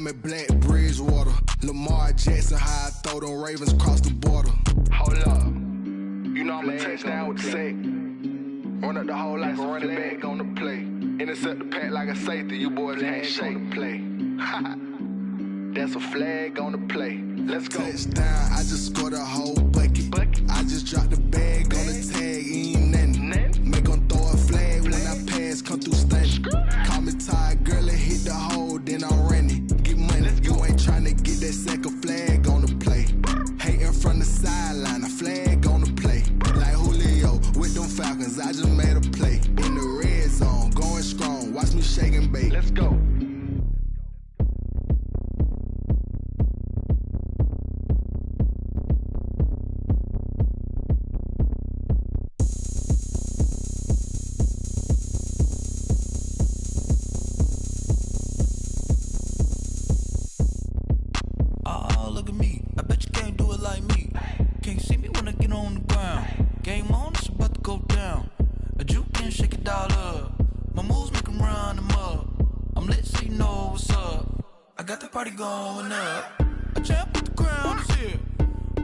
I'm at Black Bridgewater. Lamar Jackson, how I throw them Ravens across the border. Hold up. You know I'm a touchdown with the sack. Run up the hole like a running back on the play. Intercept the pack like a safety. You boys handshake on the play. That's a flag on the play. Let's go. Touchdown, I just scored a whole bucket. I just dropped the bag on the tag, ain't nothing. Make them throw a flag when I pass, come through stunning. Call me tired, girl, and hit the hole, then I'm running. Get money, you ain't tryna get that second flag on the play. Hating from the sideline, a flag on the play. Like Julio with them Falcons, I just made a play. In the red zone, going strong, watch me shake and bake. Let's go. Look at me, I bet you can't do it like me. Can't see me when I get on the ground. Game on, it's about to go down. A juke and shake it all up. My moves make them run them up. I'm lit so you know what's up. I got the party going up. A champ with the crown is here.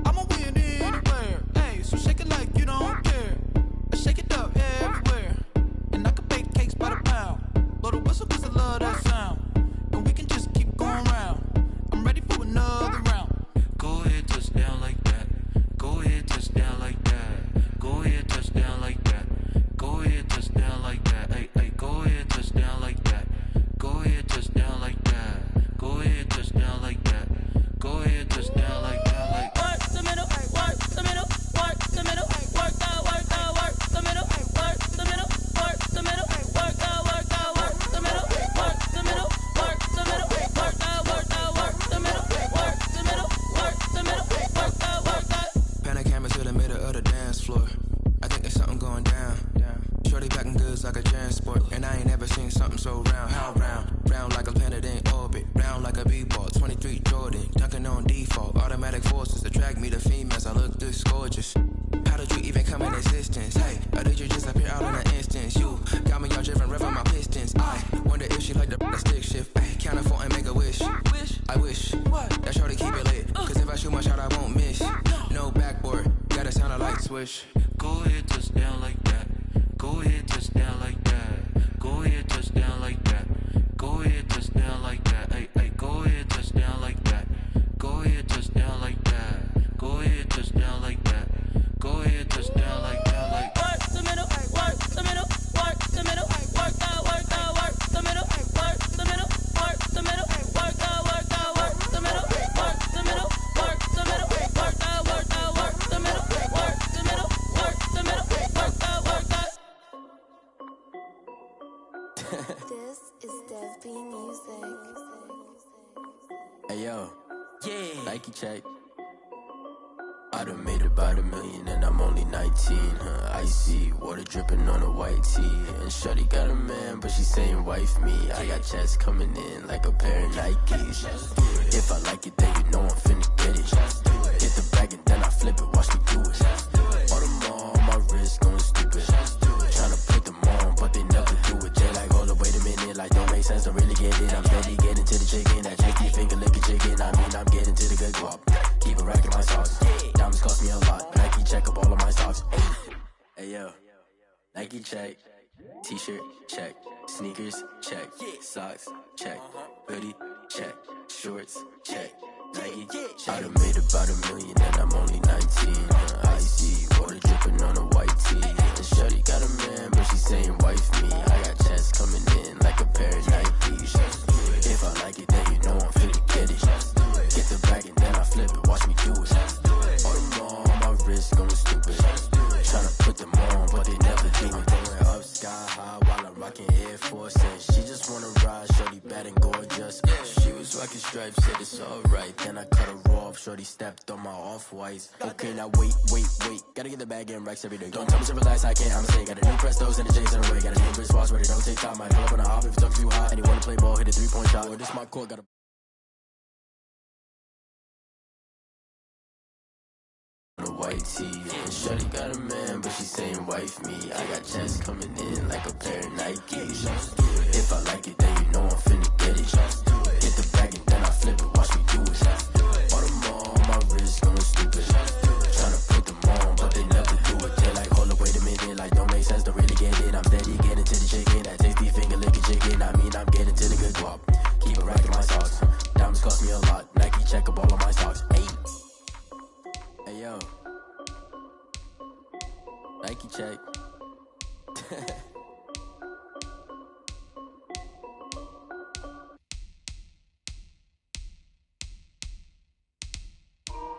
I'ma win anywhere. Hey, so shake it like you don't care. I shake it up everywhere. And I can bake cakes by the pound. Blow the whistle cause I love that sound. And we can just keep going round. I'm ready for another round. Go ahead, touchdown like that. Go ahead, touchdown like that. Go ahead, touchdown like that. Go ahead, touchdown like that. Hey, hey, go ahead, touchdown like that. Go ahead, touchdown like that. Go ahead, touchdown like that. Go ahead, touchdown like that. Like work the middle, work the middle, work the middle, work the middle, work the middle, work the middle, work the middle, work the middle, work the middle, work the middle, work the middle, work the middle, work the. Pan a camera to the middle of the dance floor. I think there's something going down. Shorty backing goods like a transport. And I ain't never seen something so round. How round? Round like a planet in orbit. Round like a b-ball. 23 Jordan. Dunking on default. Automatic forces attract me to females. I look this gorgeous. How did you even come in existence? Hey, or did you just appear out in an instance? You got me all driven, revving my pistons. I wonder if she like the stick shift. Ay, count a four and make a wish. I wish that shorty keep it lit. Cause if I shoot my shot, I won't miss. No backboard, gotta sound a light switch. Go ahead, touchdown like that. Go ahead, touchdown like that. Go ahead, touchdown like that. Go ahead, touchdown like that. Hey, hey, go ahead, touchdown like that. Go ahead, touchdown like that. Go ahead, touchdown like that. Go ahead, touchdown like that. Like work the middle, work the middle, work the middle, work the middle, work the middle, work the middle, work the middle, work the middle, work the middle, work the middle, work the middle, work the middle, work the middle, work the middle, work the. This is Dev B Music. Hey yo, yeah. Nike check. I done made about $1 million and I'm only 19, Icy, water dripping on a white tee. And shorty got a man, but she saying wife me. I got checks coming in like a pair of Nikes. If I like it, then you know I'm finna get it. Get the bag and then I flip it, watch me do it. All them on my wrist going stupid. Tryna put them on, but they never do it. They like, hold up, wait a minute, like don't make sense, don't really get it. I'm steady getting to the chicken, that tricky finger licking chicken. I mean, I'm getting to the good guap. Keep a rack in my sauce. Diamonds cost me a lot. Nike check up all of my stocks. Hey yo, Nike check. T-shirt check. Sneakers check. Socks check. Hoodie check. Shorts check. Nike check. I done made about $1 million and I'm only 19. Icy, water dripping on a white tee. And shorty got a man, but she saying wife me. I got checks coming in like a pair of Nikes. If I like it, then you know I'm finna get it. Get the bag and then I flip it, watch me do it. All them on my wrist going stupid. Tryna put them on, but they never do it. Going up sky high while I'm rocking Air Force. And she just wanna ride, shorty bad and gorgeous. She was rocking stripes, said it's alright. Then I cut her off, shorty stepped on my off-whites. Okay, now wait. Gotta get the bag and racks every day. Don't tell me to relax, I can't, I'ma say. Got a new Prestos and a J's in the way. Got a new Chris Foss, but it don't take time. Might pull up on a hop if it's too hot. And you wanna play ball, hit a 3-point shot. Or this my court, got a a white tee. And shorty got a man, but she saying wife me. I got checks coming in like a pair of Nikes. If I like it, then you know I'm finna get it. Get the bag and then I a lot. Nike check up all of my socks. Hey. Hey, yo. Nike check.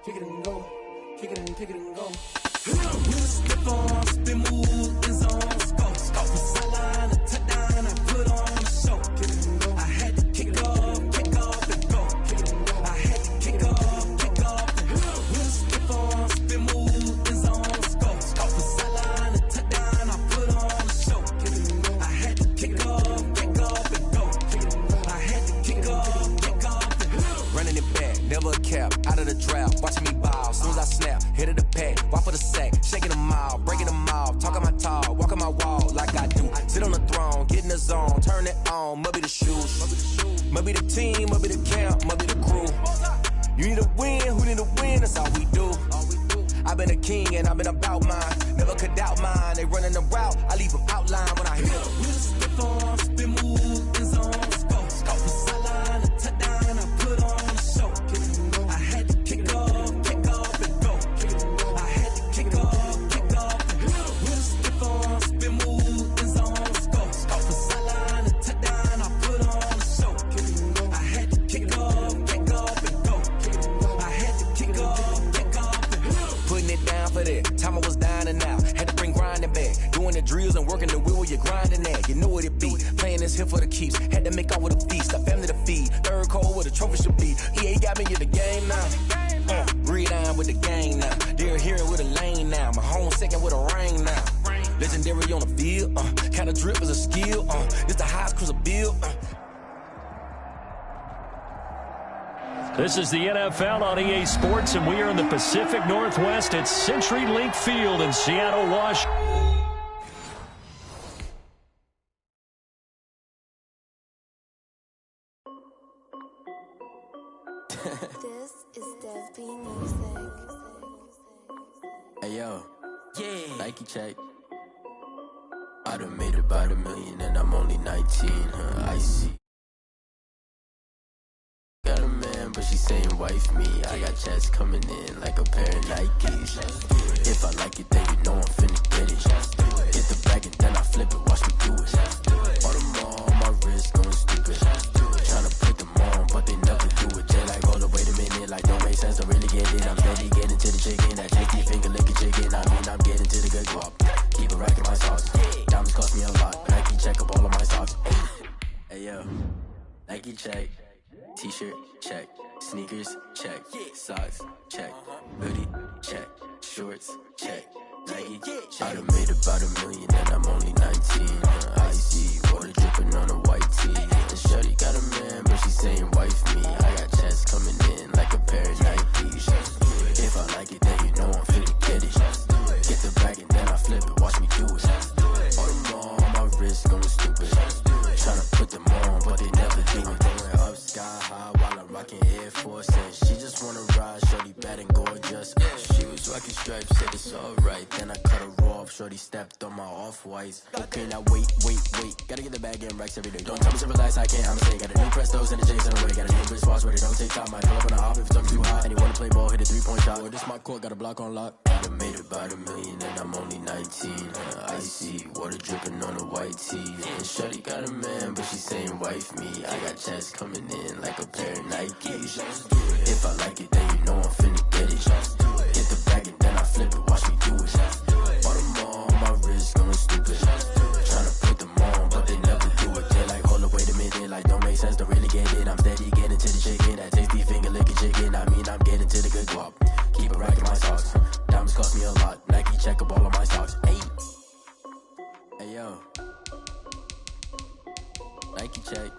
Kick it and go. Kick it and go. Slip on, spin move, in zone, scope. From sideline to touchdown, I put on a show. I had to kick off and go. I had to kick off and go. Slip on, spin move, in zone, scope. From sideline to touchdown, I put on a show. I had to kick off and go. I had to kick off and go. Running it back, never a cap, out of the draft, watching me ball. Soon as I snap, hit of the pack, walk for the sack, shaking them all, breaking them all, talking my talk, walking my wall like I do. Sit on the throne, get in the zone, turn it on, must be the shoes, must be the team, must be the camp, must be the crew. You need a win, who need a win, that's all we do. I've been a king and I've been about mine, never could doubt mine. They running the route, I leave them outline when I hit them. We'll slip on, spin move, in zone, scope. From sideline to touchdown, I put on a show. I had to kick off and go. I had to kick off and go. We'll slip on, spin move, in zone, scope. From sideline to touchdown, I put on a show. I had to kick off and go. I had to kick off and go. Putting it down for that, time I was down and out. Had to bring grinding back, doing the drills and working the wheel where you're grinding at. You know what it be, playing this here for the keeps. Had to make off with a feast, a family to feed. Third cold where the trophy should be. EA got me in the game now. Breathe down with the gang now. They're here with a lane now. My home second with a ring now. Legendary on the field, kind of drip is a skill. This the highest cruiser bill. This is the NFL on EA Sports, and we are in the Pacific Northwest at CenturyLink Field in Seattle, Washington. This is Dev B Music. Hey, yo. Yeah. Nike check. I done made about $1 million and I'm only 19, I see. Got a man, but she saying wife me. I got checks coming in like a pair of Nikes. If I like it, then you know I'm finna get it. Get the bag and then I flip it, watch me do it. All them on my wrist going stupid. Tryna put them on, but they never do it. They like, hold up, wait a minute, like don't make sense, don't really get it. I'm steady getting to the chicken, that chicky finger licking chicken. I mean, I'm getting to the good guap. Keep a rack in my socks. Diamonds cost me a lot, Nike check up all of my socks. Hey yo, Nike check. T-shirt, check. Sneakers, check. Socks, check. Hoodie, check. Shorts, check. Nike, I done made about $1 million and I'm only 19. I see water dripping on a white tee. The shorty got a man, but she saying wife me. I got checks coming in like a pair of Nikes. If I like it, then you know I'm finna get it. Get the bag and then I flip it, watch me do it. All them on my wrist going stupid. Tryna put them on, but they never do it. Going up sky high while I'm rocking Air Force. And she just wanna ride, shorty bad and gorgeous. She was rocking stripes, said it's alright. Then I cut her off, shorty stepped on my off-whites. Okay, now wait. Gotta get the bag and racks every day. Don't tell me to relax, I can't, I'ma say. Got a new Prestos and the J's in the way. Got a new British watch, but it don't take time. Might pull up on the hop if it's up too high. And you wanna play ball, hit a 3-point shot. Or this my court, got a block on lock. I done made about $1 million and I'm only 19. I see water dripping on a white tee. And shorty got a man, but she saying wife me. I got checks coming in like a pair of Nikes. If I like it, then you know I'm finna get it. Get the bag and then I flip it, watch me do it. All them on my wrist going stupid. Tryna put them on, but they never do it. They like, hold up, wait a minute, like don't make sense, don't really get it. I'm steady getting to the chicken, that tasty finger licking chicken. I mean, I'm getting to the good guap. Keep a rack in my socks. Diamonds cost me a lot. Nike check up all of my socks. Hey yo. Nike check.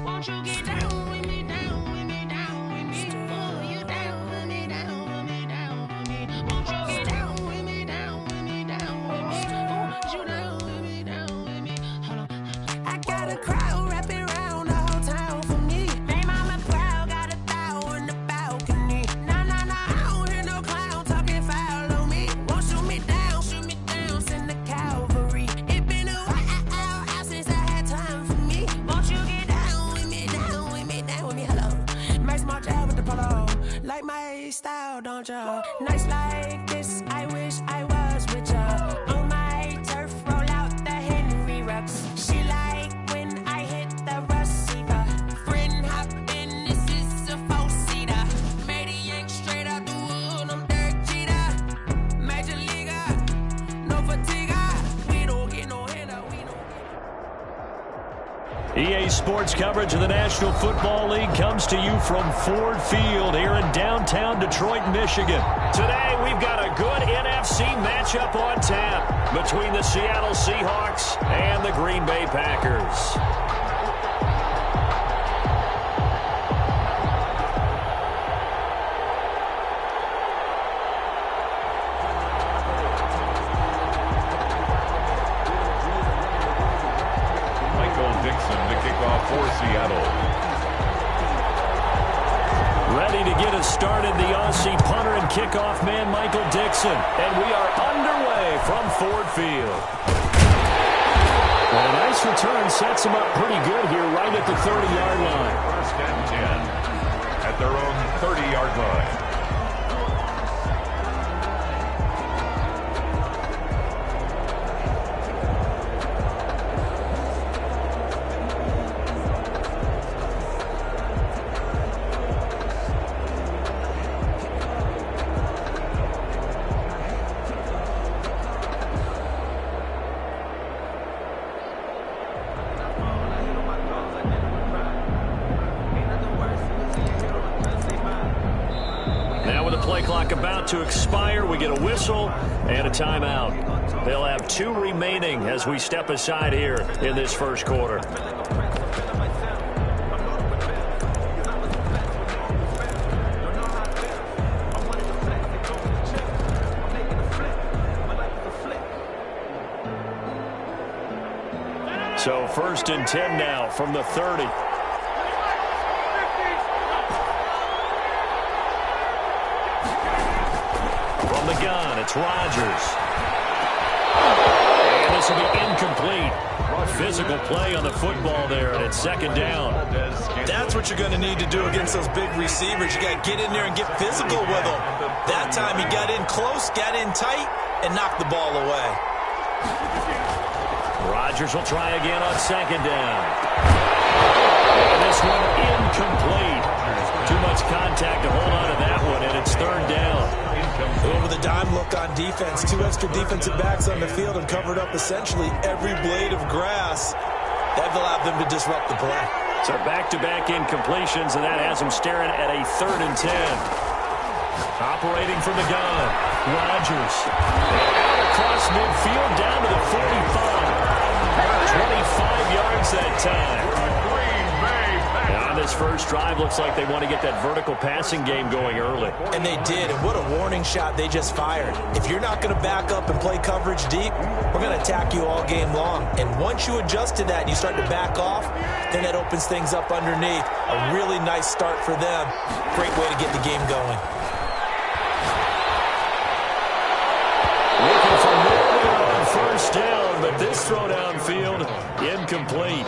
Won't you get down with me, down with me, down with me? Oh, you down with me, down with me, down with me. Won't you get down with me, down with me? out, don't ya? Nights like this, I wish I was with ya. On my turf, roll out the Henry rocks. She like when I hit the receiver. Friend hop in, this is a four-seater. Made a yank straight out the wood, I'm Derek Jeter. Major leaguer, no fatigue. We don't get no handout, we don't. EA Sports coverage of the National Football League comes to you from Ford Field here in downtown Detroit, Michigan. Today, we've got a good NFC matchup on tap between the Seattle Seahawks and the Green Bay Packers. For Seattle. Ready to get us started, the Aussie punter and kickoff man, Michael Dixon. And we are underway from Ford Field. Well, a nice return sets them up pretty good here right at the 30-yard line. First and 10 at their own 30-yard line. About to expire, we get a whistle and a timeout. They'll have 2 remaining as we step aside here in this first quarter. So first and 10 now from the 30. The gun, it's Rodgers. And this will be incomplete. Physical play on the football there, and it's second down. That's what you're going to need to do against those big receivers. You got to get in there and get physical with them. That time he got in close, got in tight, and knocked the ball away. Rodgers will try again on second down. And this one incomplete. Too much contact to hold on to that one, and it's third down. Over the dime look on defense. 2 extra defensive backs on the field and covered up essentially every blade of grass. That allowed them to disrupt the play. So back-to-back incompletions, and that has them staring at a third and 10. Operating from the gun, Rodgers. Out across midfield, down to the 45. 25 yards that time. On this first drive, looks like they want to get that vertical passing game going early. And they did, and what a warning shot they just fired. If you're not going to back up and play coverage deep, we're going to attack you all game long. And once you adjust to that and you start to back off, then that opens things up underneath. A really nice start for them. Great way to get the game going. Looking for more on first down, but this throw downfield, incomplete.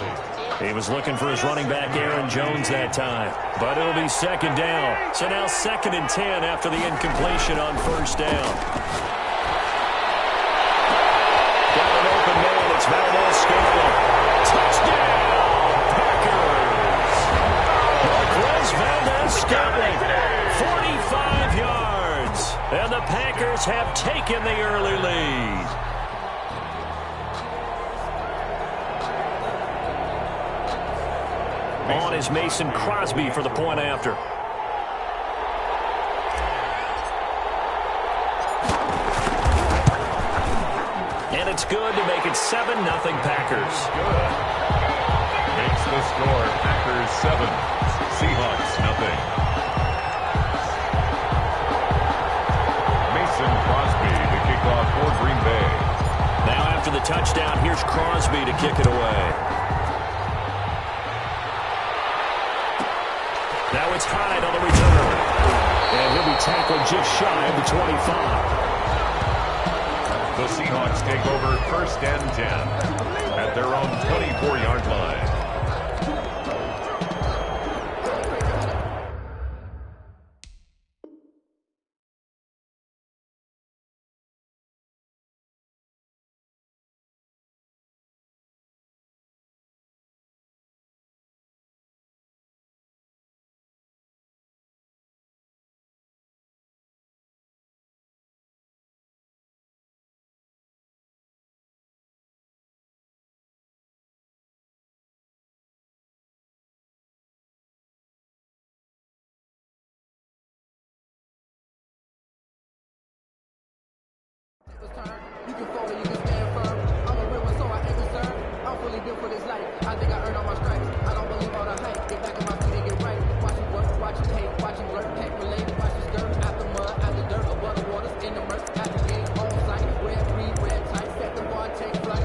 He was looking for his running back, Aaron Jones, that time. But it'll be second down. So now second and 10 after the incompletion on first down. Got an open man. It's Valdez-Scantling. Touchdown, Packers. Marquez Valdez-Scantling, 45 yards. And the Packers have taken the early lead. On is Mason Crosby for the point after. And it's good to make it 7-0 Packers. Good. Makes the score Packers 7, Seahawks 0. Mason Crosby to kick off for Green Bay. Now after the touchdown, here's Crosby to kick it away. Now it's Hyde on the return. And he'll be tackled just shy of the 25. The Seahawks take over first and 10 at their own 24-yard line. You can fold or you can stand firm. I'm a real one, so I ain't concerned. I'm fully built for this life. I think I earned all my stripes. I don't believe all the hype. Get back on my feet and get right. Watch him work, watch him hate, watch him lurk, can't relate. Watch his dirt, out the mud, out the dirt, above the waters, in the murk, out the gate, on sight. Red, green, red, tight, set the bar, take flight.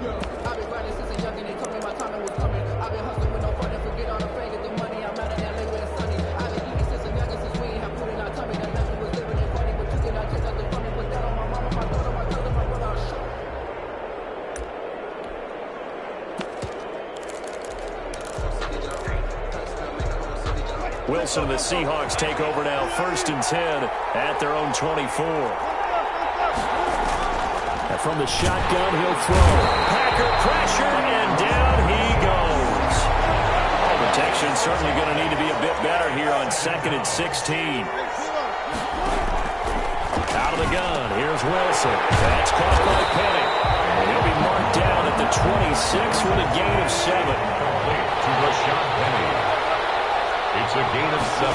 Yeah, I've been grinding since a youngin', they told me my timing was coming. I've been hustling with no fun and forget all the fame, get the money. I'm out of LA where it's sunny. I've been eating since a youngin', since we ain't have food in our tummy. That nothing was living and funny, but you cannot take nothing from me. Put that on my mama, my daughter, my cousin, my brother, I'll show. Wilson and the Seahawks take over now, 1st and 10 at their own 24. And from the shotgun, he'll throw. Packer pressure, and down he goes. Protection's certainly going to need to be a bit better here on 2nd and 16. Out of the gun, here's Wilson. That's caught by Penny. And he'll be marked down at the 26 with a gain of 7. To Rashad Penny. It's a gain of 7.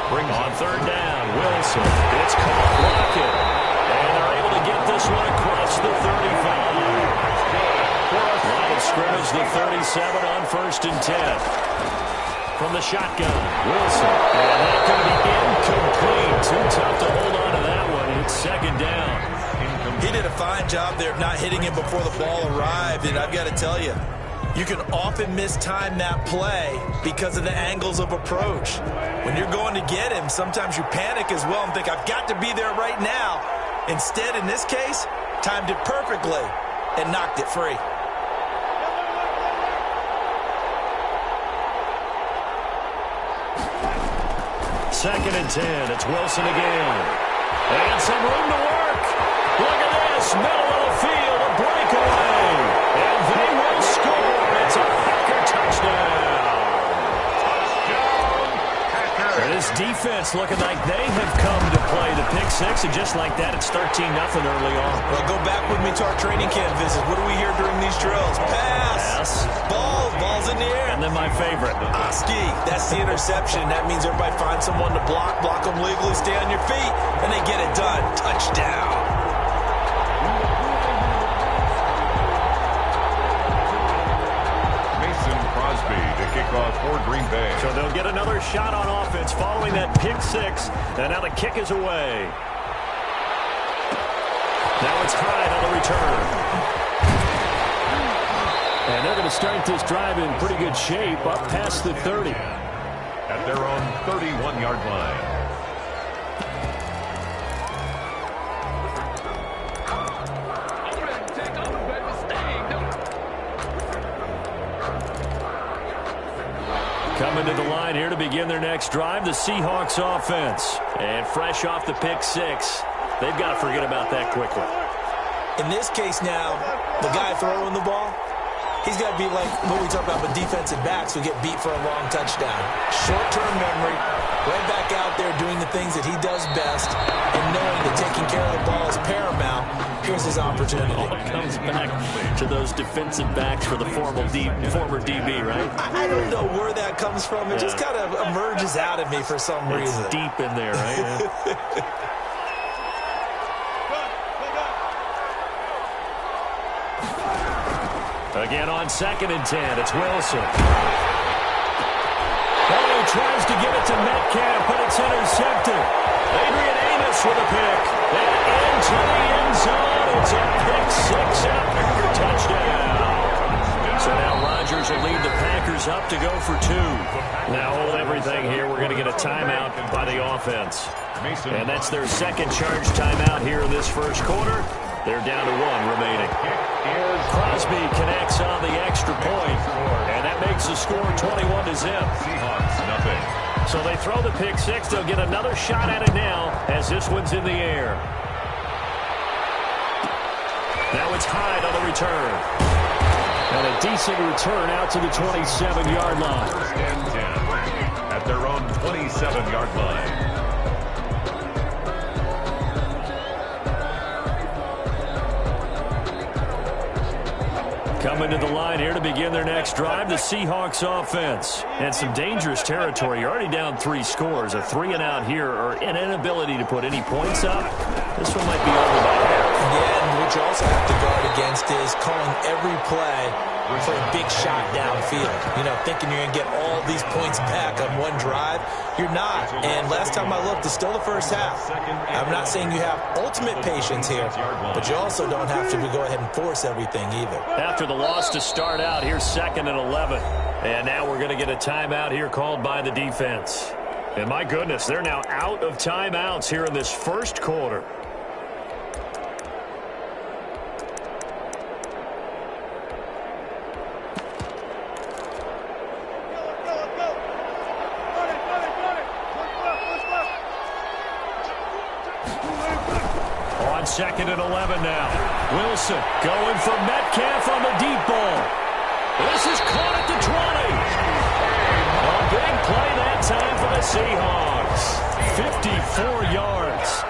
Brings on 3rd down, Wilson. It's caught, Lockett. And they're able to get this one across the 35. Line of scrimmage, the 37 on 1st and 10. From the shotgun, Wilson. And that going to be incomplete. Too tough to hold on to that one. It's 2nd down. He did a fine job there of not hitting him before the ball arrived, and I've got to tell you, you can often mistime that play because of the angles of approach. When you're going to get him, sometimes you panic as well and think, I've got to be there right now. Instead, in this case, timed it perfectly and knocked it free. Second and 10. It's Wilson again. And some room to work. Look at this. Middle of the field. A breakaway. And they will score. It's a Packer touchdown. And this defense looking like they have come to play the pick six. And just like that, it's 13-0 early on. Well, go back with me to our training camp visit. What do we hear during these drills? Pass. Balls in the air. And then my favorite. Oski. That's the interception. That means everybody finds someone to block them legally, stay on your feet, and they get it done. Touchdown. To kick off for Green Bay. So they'll get another shot on offense following that pick six. And now the kick is away. Now it's Hyde on the return. And they're going to start this drive in pretty good shape up past the 30. At their own 31-yard line. Coming to the line here to begin their next drive, the Seahawks offense. And fresh off the pick six, they've got to forget about that quickly. In this case now, the guy throwing the ball, he's got to be like what we talk about with defensive backs who get beat for a long touchdown. Short-term memory, right back out there doing the things that he does best, and knowing that taking care of the ball is paramount. Here's his opportunity. It comes back to those defensive backs for the former DB, right? I don't know where that comes from. It just kind of emerges out of me for some reason. It's deep in there, right? Again on 2nd and 10, it's Wilson. Oh, he tries to get it to Metcalf, but it's intercepted. Adrian Amos with a pick. And into the end zone. It's a pick six and a Packer touchdown. So now Rodgers will lead the Packers up to go for 2. Now hold everything here. We're going to get a timeout by the offense. And that's their second charge timeout here in this first quarter. They're down to 1 remaining. Crosby connects on the extra point, and that makes the score 21-0. Seahawks, nothing. So they throw the pick six. They'll get another shot at it now as this one's in the air. Now it's Hyde on the return. And a decent return out to the 27-yard line. And 10 at their own 27-yard line. Coming to the line here to begin their next drive, the Seahawks offense. And some dangerous territory. You're already down 3 scores. A 3-and-out here or an inability to put any points up. This one might be over by half. Yeah, and also have to guard against is calling every play for a big shot downfield. You know, thinking you're going to get all these points back on one drive. You're not. And last time I looked, it's still the first half. I'm not saying you have ultimate patience here, but you also don't have to go ahead and force everything either. After the loss to start out, here's 2nd and 11. And now we're going to get a timeout here called by the defense. And my goodness, they're now out of timeouts here in this first quarter. On 2nd and 11 now. Wilson going for Metcalf on the deep ball. This is caught at the 20. A big play that time for the Seahawks. 54 yards.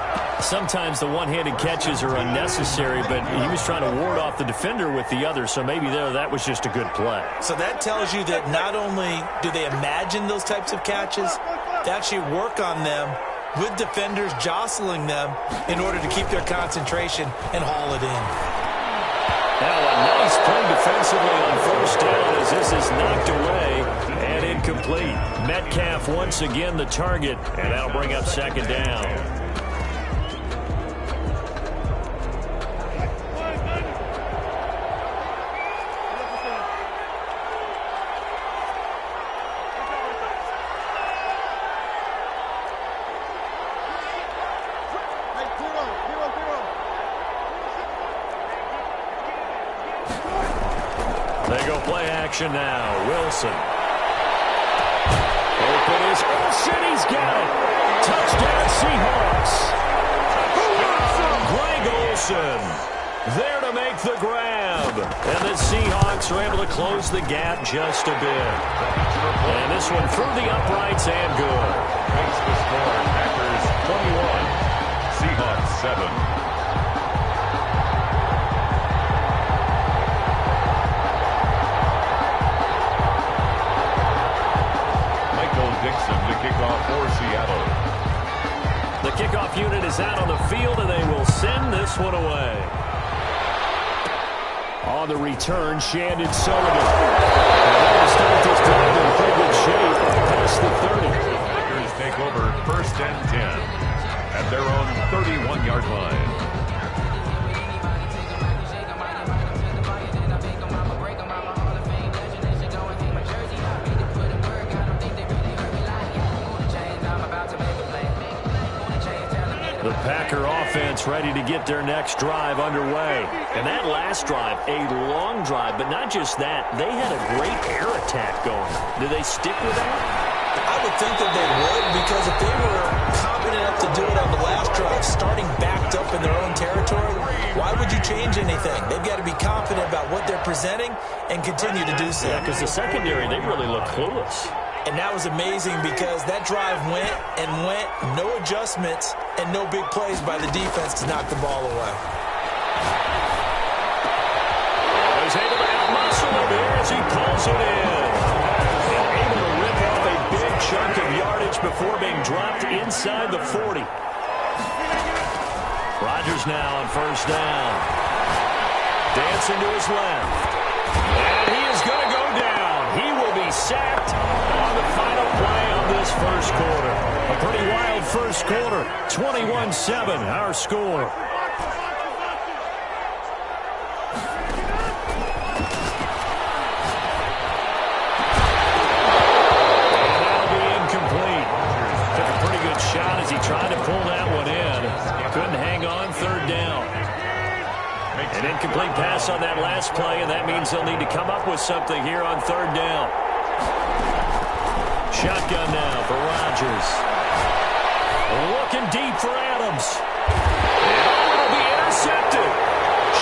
Sometimes the one-handed catches are unnecessary, but he was trying to ward off the defender with the other, so maybe that was just a good play. So that tells you that not only do they imagine those types of catches, they actually work on them with defenders jostling them in order to keep their concentration and haul it in. Now a nice play defensively on first down as this is knocked away and incomplete. Metcalf once again the target, and that'll bring up 2nd down. They go play action now. Wilson. Open is Olsen. He's got it. Touchdown Seahawks. Greg Olsen there to make the grab. And the Seahawks are able to close the gap just a bit. And this one through the uprights and good. Makes the score Packers 21, Seahawks 7. Dixon to kick off for Seattle. The kickoff unit is out on the field, and they will send this one away. On the return, Shandon Sullivan. They're to start this drive in pretty good shape past the 30. Packers take over 1st and 10 at their own 31-yard line. The Packer offense ready to get their next drive underway. And that last drive, a long drive, but not just that. They had a great air attack going. Do they stick with that? I would think that they would, because if they were confident enough to do it on the last drive, starting backed up in their own territory, why would you change anything? They've got to be confident about what they're presenting and continue to do so. Yeah, because the secondary, they really look clueless. And that was amazing because that drive went and went, no adjustments, and no big plays by the defense to knock the ball away. He's able to out-muscle him here as he pulls it in. And able to rip off a big chunk of yardage before being dropped inside the 40. Rodgers now on first down. Dancing to his left. And he is going to go down. He will be sacked on the final play of this first quarter. A pretty wild first quarter. 21-7, our score. And that'll be incomplete. Took a pretty good shot as he tried to pull that one in. Couldn't hang on, 3rd down. An incomplete pass on that last play, and that means they'll need to come up with something here on 3rd down. Shotgun now for Rodgers. Looking deep for Adams. And it'll be intercepted.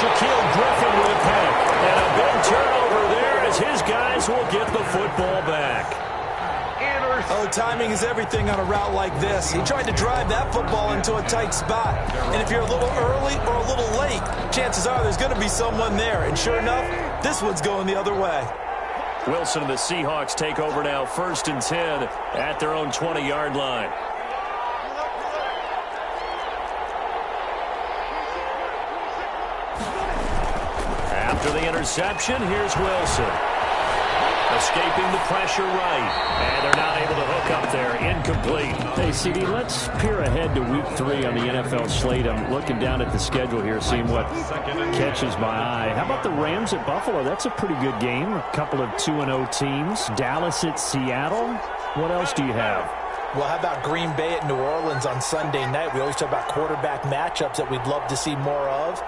Shaquille Griffin with a pick. And a big turnover there as his guys will get the football back. Oh, timing is everything on a route like this. He tried to drive that football into a tight spot. And if you're a little early or a little late, chances are there's going to be someone there. And sure enough, this one's going the other way. Wilson and the Seahawks take over now 1st and 10 at their own 20-yard line. After the interception, here's Wilson. Escaping the pressure right. And they're not able to hook up there. Incomplete. Hey, CD, let's peer ahead to Week 3 on the NFL slate. I'm looking down at the schedule here, seeing what catches my eye. How about the Rams at Buffalo? That's a pretty good game. A couple of 2-0 teams. Dallas at Seattle. What else do you have? Well, how about Green Bay at New Orleans on Sunday night? We always talk about quarterback matchups that we'd love to see more of.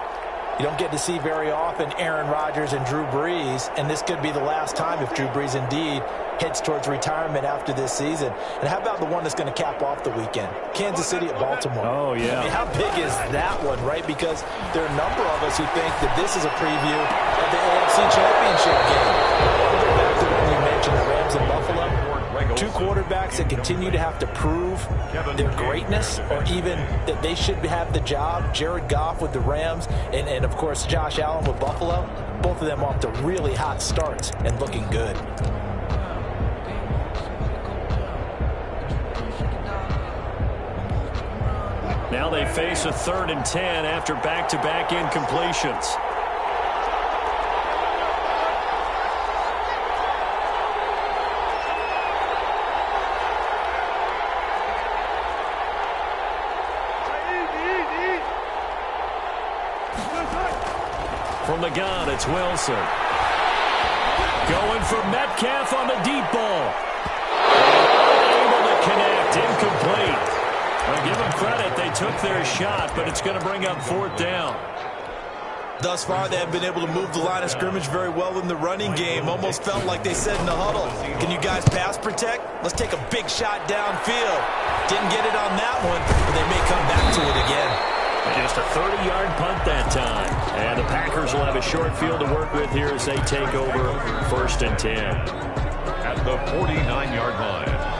You don't get to see very often Aaron Rodgers and Drew Brees, and this could be the last time if Drew Brees indeed heads towards retirement after this season. And how about the one that's going to cap off the weekend? Kansas City at Baltimore. Oh, yeah. I mean, how big is that one, right? Because there are a number of us who think that this is a preview of the AFC Championship game. I'll go back to what you mentioned, the Rams and Buffalo. Two quarterbacks that continue to have to prove their greatness or even that they should have the job. Jared Goff with the Rams and of course, Josh Allen with Buffalo. Both of them off to really hot starts and looking good. Now they face a 3rd and 10 after back-to-back incompletions. From the gun, it's Wilson. Going for Metcalf on the deep ball. Able to connect, incomplete. I'll give them credit, they took their shot, but it's going to bring up 4th down. Thus far, they have been able to move the line of scrimmage very well in the running game. Almost felt like they said in the huddle, can you guys pass protect? Let's take a big shot downfield. Didn't get it on that one, but they may come back to it again. Just a 30-yard punt that time. And the Packers will have a short field to work with here as they take over 1st and 10. At the 49-yard line.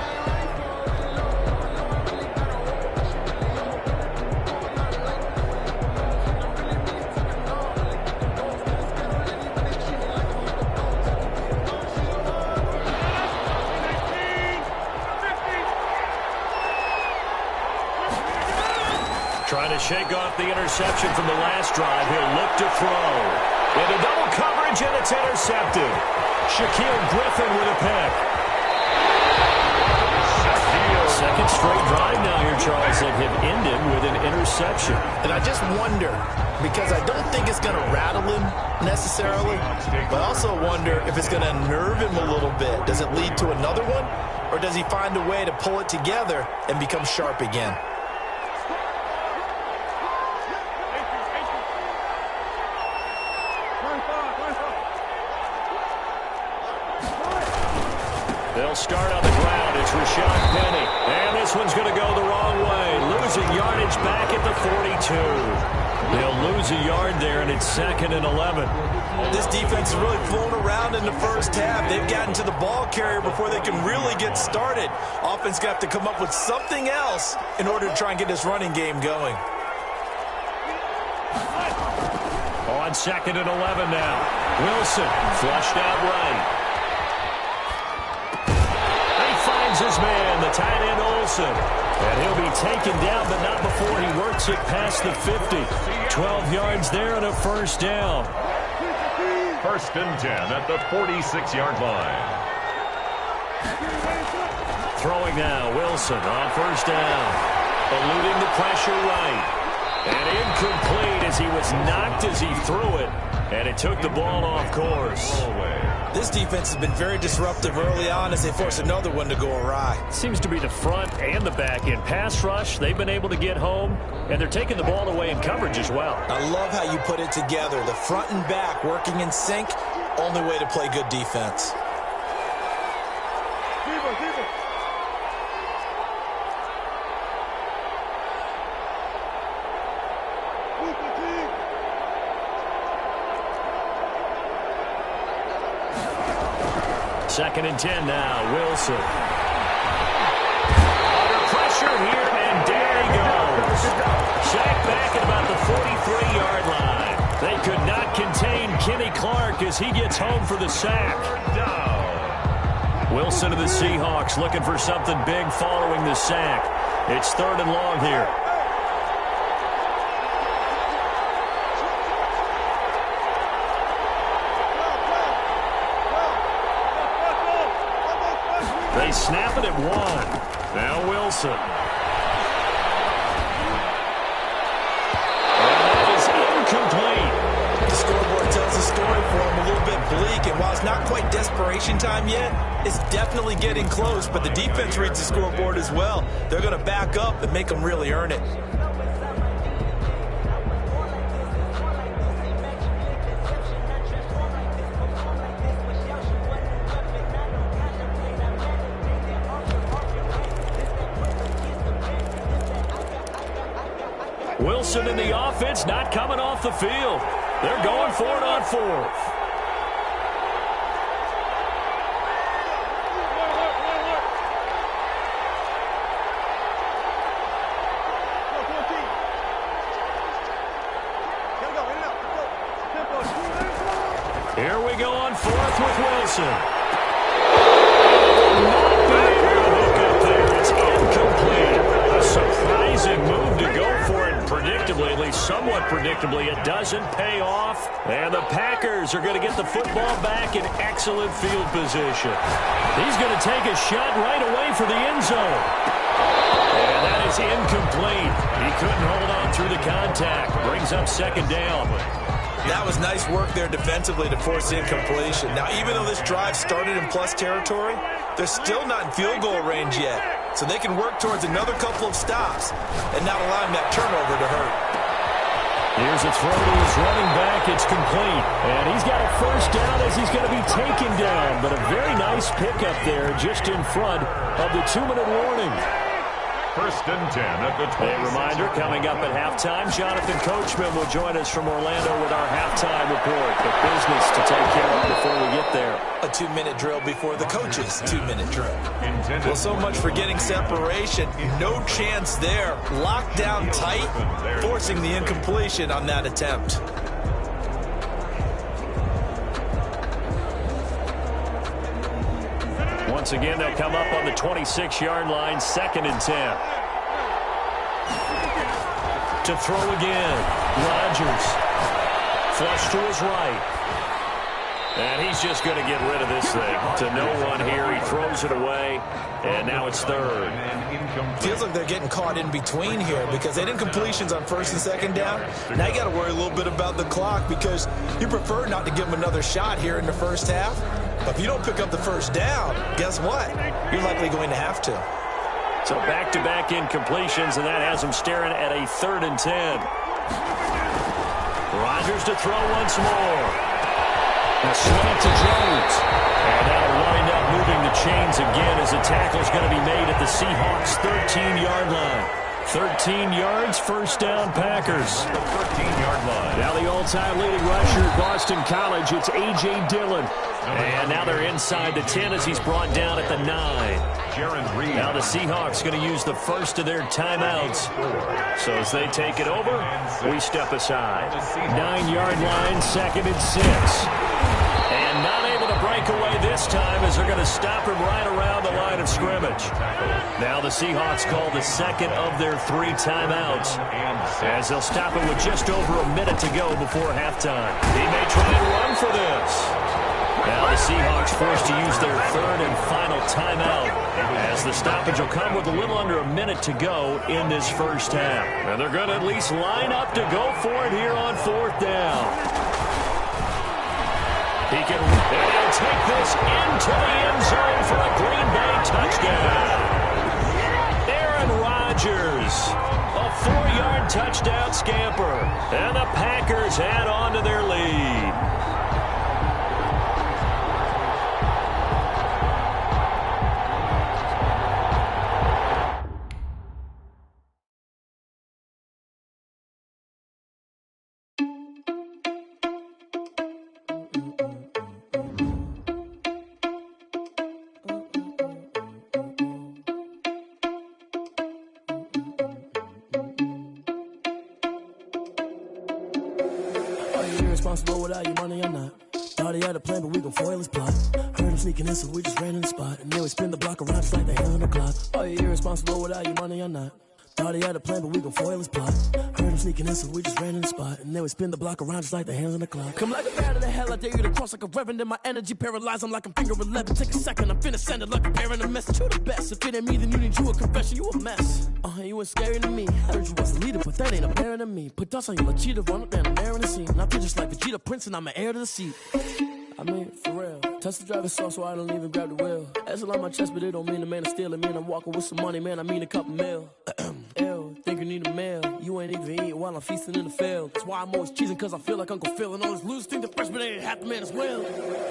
Trying to shake off the interception from the last drive. He'll look to throw. Into double coverage, and it's intercepted. Shaquille Griffin with a pick. Second straight drive now here, Charles, that have ended with an interception. And I just wonder, because I don't think it's going to rattle him necessarily, but I also wonder if it's going to nerve him a little bit. Does it lead to another one, or does he find a way to pull it together and become sharp again? They'll start on the ground. It's Rashad Penny. And this one's going to go the wrong way. Losing yardage back at the 42. They'll lose a yard there, and it's 2nd and 11. This defense has really flown around in the first half. They've gotten to the ball carrier before they can really get started. Offense got to come up with something else in order to try and get this running game going. On 2nd and 11 now. Wilson flushed out right. His man, the tight end Olsen. And he'll be taken down, but not before he works it past the 50. 12 yards there and a 1st down. 1st and 10 at the 46-yard line. Throwing now, Wilson on 1st down. Eluding the pressure right. And incomplete as he was knocked as he threw it. And it took the ball off course. This defense has been very disruptive early on as they force another one to go awry. Seems to be the front and the back end. Pass rush, they've been able to get home, and they're taking the ball away in coverage as well. I love how you put it together. The front and back working in sync, only way to play good defense. Second and 10 now, Wilson. Under pressure here, and there he goes. Sacked back at about the 43-yard line. They could not contain Kenny Clark as he gets home for the sack. Wilson of the Seahawks looking for something big following the sack. It's 3rd and long here. They snap it at 1. Now Wilson. And that is incomplete. The scoreboard tells the story for him, a little bit bleak, and while it's not quite desperation time yet, it's definitely getting close, but the defense reads the scoreboard as well. They're going to back up and make them really earn it. Wilson in the offense, not coming off the field. They're going for it on 4th. Here we go on 4th with Wilson. Look up there. It's incomplete. A surprising move to go for it. Predictably, at least somewhat predictably, it doesn't pay off. And the Packers are going to get the football back in excellent field position. He's going to take a shot right away for the end zone. And that is incomplete. He couldn't hold on through the contact. Brings up 2nd down. That was nice work there defensively to force incompletion. Now, even though this drive started in plus territory, they're still not in field goal range yet. So they can work towards another couple of stops and not allowing that turnover to hurt. Here's a throw to his running back. It's complete. And he's got a 1st down as he's going to be taken down. But a very nice pickup there just in front of the 2-minute warning. 1st and 10 at the 20. A reminder, coming up at halftime, Jonathan Coachman will join us from Orlando with our halftime report. The business to take care of before we get there. A 2-minute drill before the coach's 2-minute drill. Well, so much for getting separation. No chance there. Locked down tight, forcing the incompletion on that attempt. Once again, they'll come up on the 26-yard line, 2nd and 10. To throw again, Rodgers. Flush to his right. And he's just going to get rid of this thing. To no one here. He throws it away, and now it's 3rd. Feels like they're getting caught in between here because they had incompletions on 1st and 2nd down. Now you got to worry a little bit about the clock because you prefer not to give them another shot here in the 1st half. But if you don't pick up the 1st down, guess what? You're likely going to have to. So back-to-back incompletions, and that has them staring at a 3rd and 10. Rodgers to throw once more. A slant to Jones. And that'll wind up moving the chains again as the tackle's going to be made at the Seahawks' 13-yard line. 13 yards, 1st down, Packers. The 13-yard line. Now the all-time leading rusher at Boston College, it's A.J. Dillon. And now they're inside the 10 as he's brought down at the 9. Now the Seahawks going to use the 1st of their timeouts. So as they take it over, we step aside. 9-yard line, 2nd and 6. And not able to break away this time as they're going to stop him right around the line of scrimmage. Now the Seahawks call the 2nd of their 3 timeouts as they'll stop it with just over a minute to go before halftime. He may try and run for this. Now the Seahawks forced to use their 3rd and final timeout as the stoppage will come with a little under a minute to go in this 1st half. And they're going to at least line up to go for it here on 4th down. He can and he'll take this into the end zone for a Green Bay touchdown. Aaron Rodgers, a 4-yard touchdown scamper. And the Packers add on to their lead. Responsible without your money or not. Thought he had a plan, but we gon' foil his plot. Heard him sneaking in, so we just ran in the spot. And then we spin the block around just like the hell on the clock. Are you irresponsible without your money or not? Thought he had a plan, but we gon' foil his plot. Heard Heard him sneaking in, so we just ran in the spot. And they would spin the block around just like the hands on the clock. Come like a bat of the hell, I dare you to cross like a reverend. In my energy paralyzed, I'm like I'm finger 11. Take a second, I'm finna send it like a parent a message. You the best, if it ain't me, then you need you a confession. You a mess, you ain't scary to me. Heard you was a leader, but that ain't apparent to me. Put dust on you like cheetah, run up down, I'm airing the scene. I feel just like Vegeta Prince, and I'm an heir to the seat. I mean, for real. Touch the driver's soft, so I don't even grab the wheel. That's a lot on my chest, but it don't mean the man is stealing. Man, I'm walking with some money, man, I mean a couple mil. Ew, think you need a meal. You ain't even eating while I'm feasting in the field. That's why I'm always cheesing, cause I feel like Uncle Phil. And all this loose think the freshman ain't half the man as well.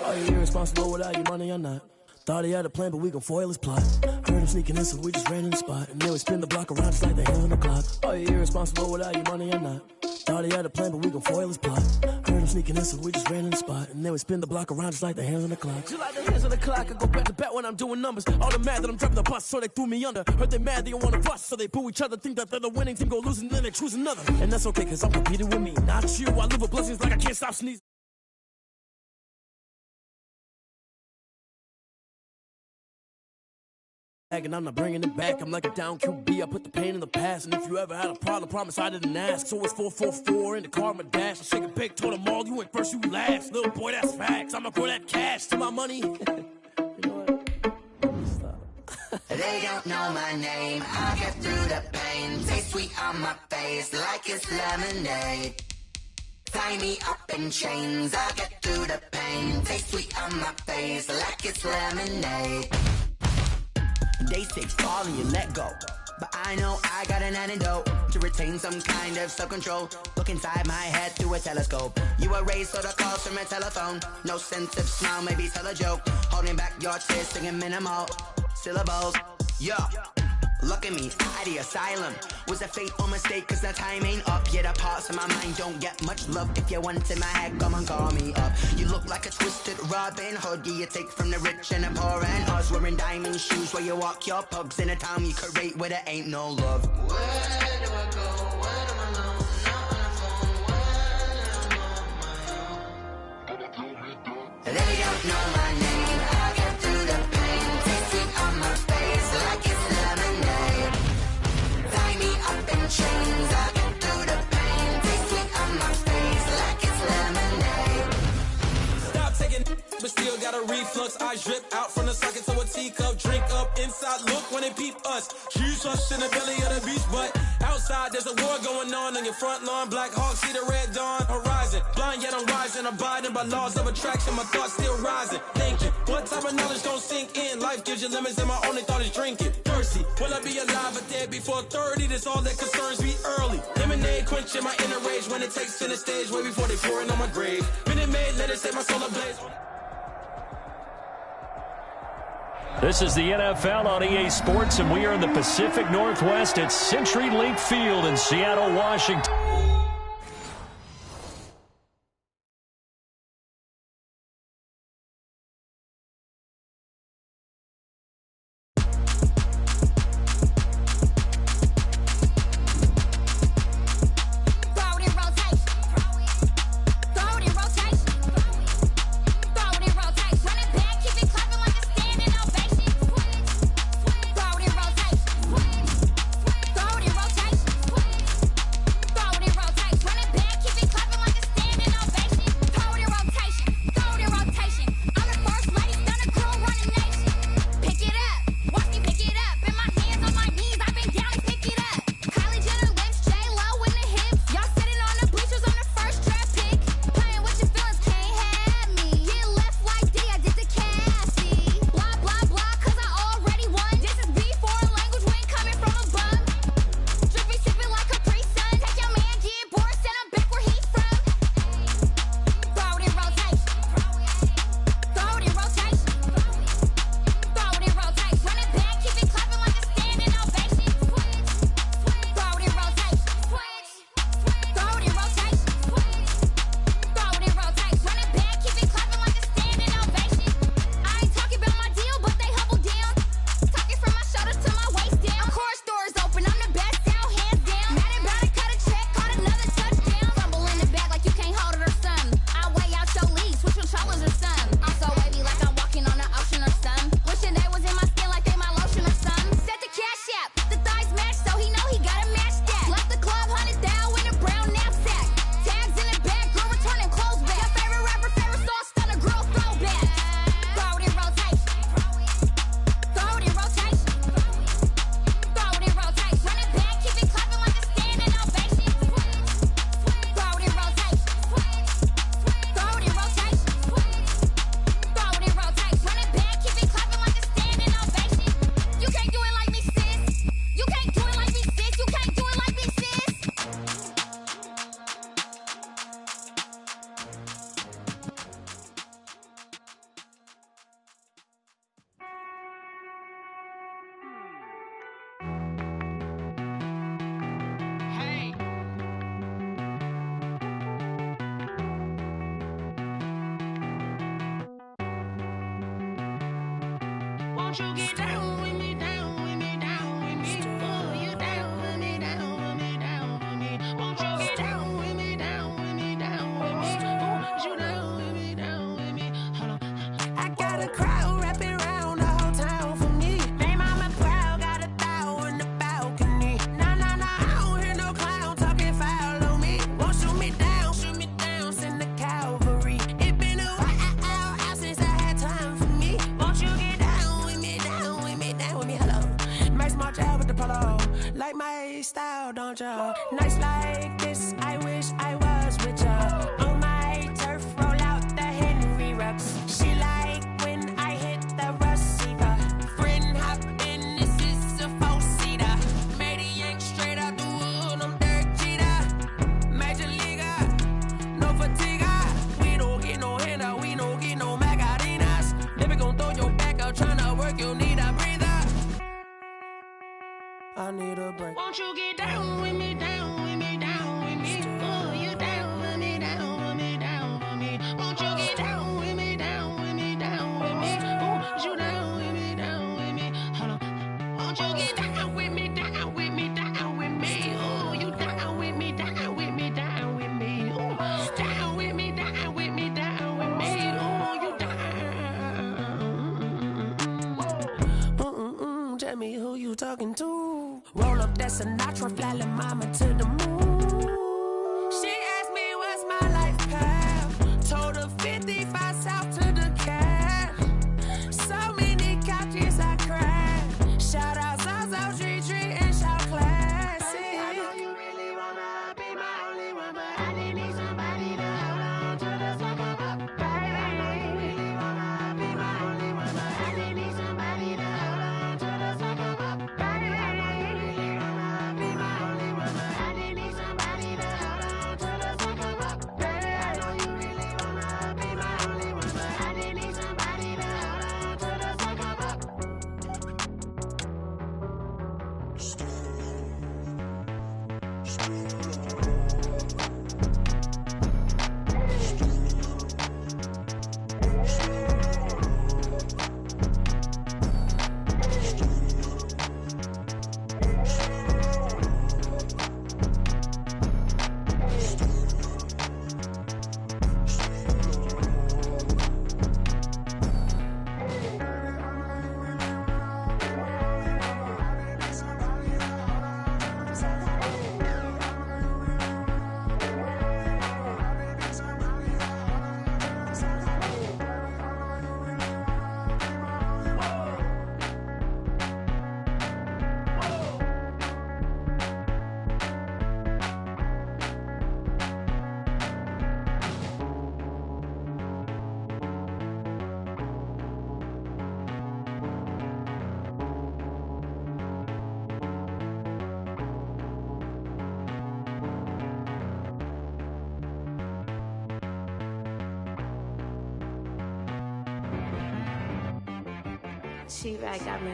Are you irresponsible without your money or not? Thought he had a plan, but we gon' foil his plot. Heard him sneaking in, so we just ran in the spot. And they would spin the block around just like the hands on the clock. Are you irresponsible without your money or not? Thought he had a plan, but we gon' foil his plot. Heard him sneaking in, so we just ran in the spot. And they would spin the block around just like the hands on the clock. Just like the hands on the clock, I go back to back when I'm doing numbers. All the mad that I'm driving the bus, so they threw me under. Heard they mad, they don't wanna bust, so they boo each other. Think that they're the winning team, go losing, then they choose another. And that's okay, cause I'm competing with me, not you. I live with blessings like I can't stop sneezing. And I'm not bringing it back. I'm like a down QB. I put the pain in the past. And if you ever had a problem, promise I didn't ask. So it's 444 in the car, my dash. I shake a big, told them all, you went first, you last. Little boy, that's facts. I'ma grow that cash to my money. You know what? Stop. They don't know my name. I get through the pain. Taste sweet on my face like it's lemonade. Tie me up in chains. I get through the pain. Taste sweet on my face like it's lemonade. They say fall and you let go, but I know I got an antidote to retain some kind of self-control. Look inside my head through a telescope. You erase all the calls from a telephone. No sense of smile, maybe tell a joke. Holding back your tears, singing minimal syllables. Yeah, look at me, out of the asylum. Was a fate or mistake, cause the time ain't up. Yeah, the parts of my mind don't get much love. If you want in my head, come and call me up. You look like a twisted Robin Hood. Yeah, you take from the rich and the poor and us. Wearing diamond shoes where you walk your pugs. In a town you create where there ain't no love. Where do I go? When I'm alone? Not on my own. They don't know my name. I get through the pain. Taste sweet on my face like it's lemonade. Tie me up in chains. I get through the pain. Taste sweet on my face like it's lemonade. Stop taking, but still got a reflux. I drip out from the socket to a teacup. Drink up inside, look when they peep us. Choose us in the belly of the beast, but outside there's a war going on your front lawn. Black Hawk, see the red dawn horizon. Blind yet I'm rising, abiding by laws of attraction. My thoughts still rising, thinking what type of knowledge don't sink in? Life gives you limits and my only thought is drinking. Thirsty, will I be alive or dead before 30? That's all that concerns me early. Lemonade quenching my inner rage when it takes to the stage way before they pour it on my grave. Minute Maid, let it set my soul ablaze. This is the NFL on EA Sports, and we are in the Pacific Northwest at CenturyLink Field in Seattle, Washington. Throw it in Won't you get down with me, down with me, down with me? Oh, you down with me, down with me, down with me. Won't you get down with me, down with me, down with me? Oh, you down with me, down with me? Hold on. I got a crowd wrapping around the whole town for me. They mama proud, got a thou in the balcony. Nah, nah, nah, I don't hear no clown talking foul on me. Won't shoot me down, send the cavalry. It been a while since I had time for me. Won't you get down with me, down with me, down with me? Hello. Max March out with the polo. Like my style, don't ya? Nights like this, I wish I was with ya. On my turf, roll out the Henry Rux. She like when I hit the receiver. Friend hop in, this is a four-seater. Made a yank straight out the wood, I'm Derek Jeter. Major leaguer, no fatigue. We don't get no handout, we don't get no Magarinas. Never gon' throw your back out, tryna work, you need a breather. I need a break. Won't you get down with me, down with me, down with me? Oh, you down with me, down with me, down with me? Won't you get down with me, down with me, down with me? Oh, you down with me, down with me? Hold on. Won't you get down with me, down with me, down with me? Oh, you down with me, down with me, down with me? Oh, down with me, down with me, down with me? Oh, you down. Tell me who you talking to. Roll up that Sinatra, fly la mama to the moon. She asked me what's my life path. Told her 55 south to the cat. So many couches I cried. Shout out Zazo, Tree, and shout classy. I know you really wanna be my only one, but I didn't need somebody to hold on to the second up. Baby, I know you really wanna be my only one, but I didn't need somebody to hold on to the second up. Baby, I know you really wanna be my only one, but I didn't need somebody to hold on to the second up. Baby, I know you really wanna be my only one, but I didn't need somebody to hold on to the second up. T-Rag got me.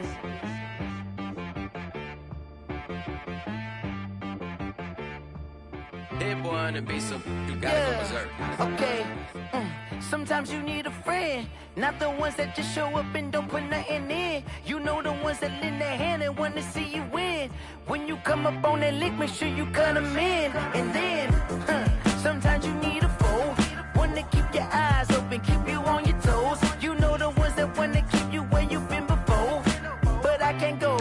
Hit boy on the beat, so you gotta go berserk. Okay. Sometimes you need a friend, not the ones that just show up and don't put nothing in. You know the ones that lend their hand and want to see you win. When you come up on that lick, make sure you cut them in. And then, sometimes you need a foe, one to keep your eyes open, keep you on your toes. You know the ones that want to keep you where you've been before. But I can't go,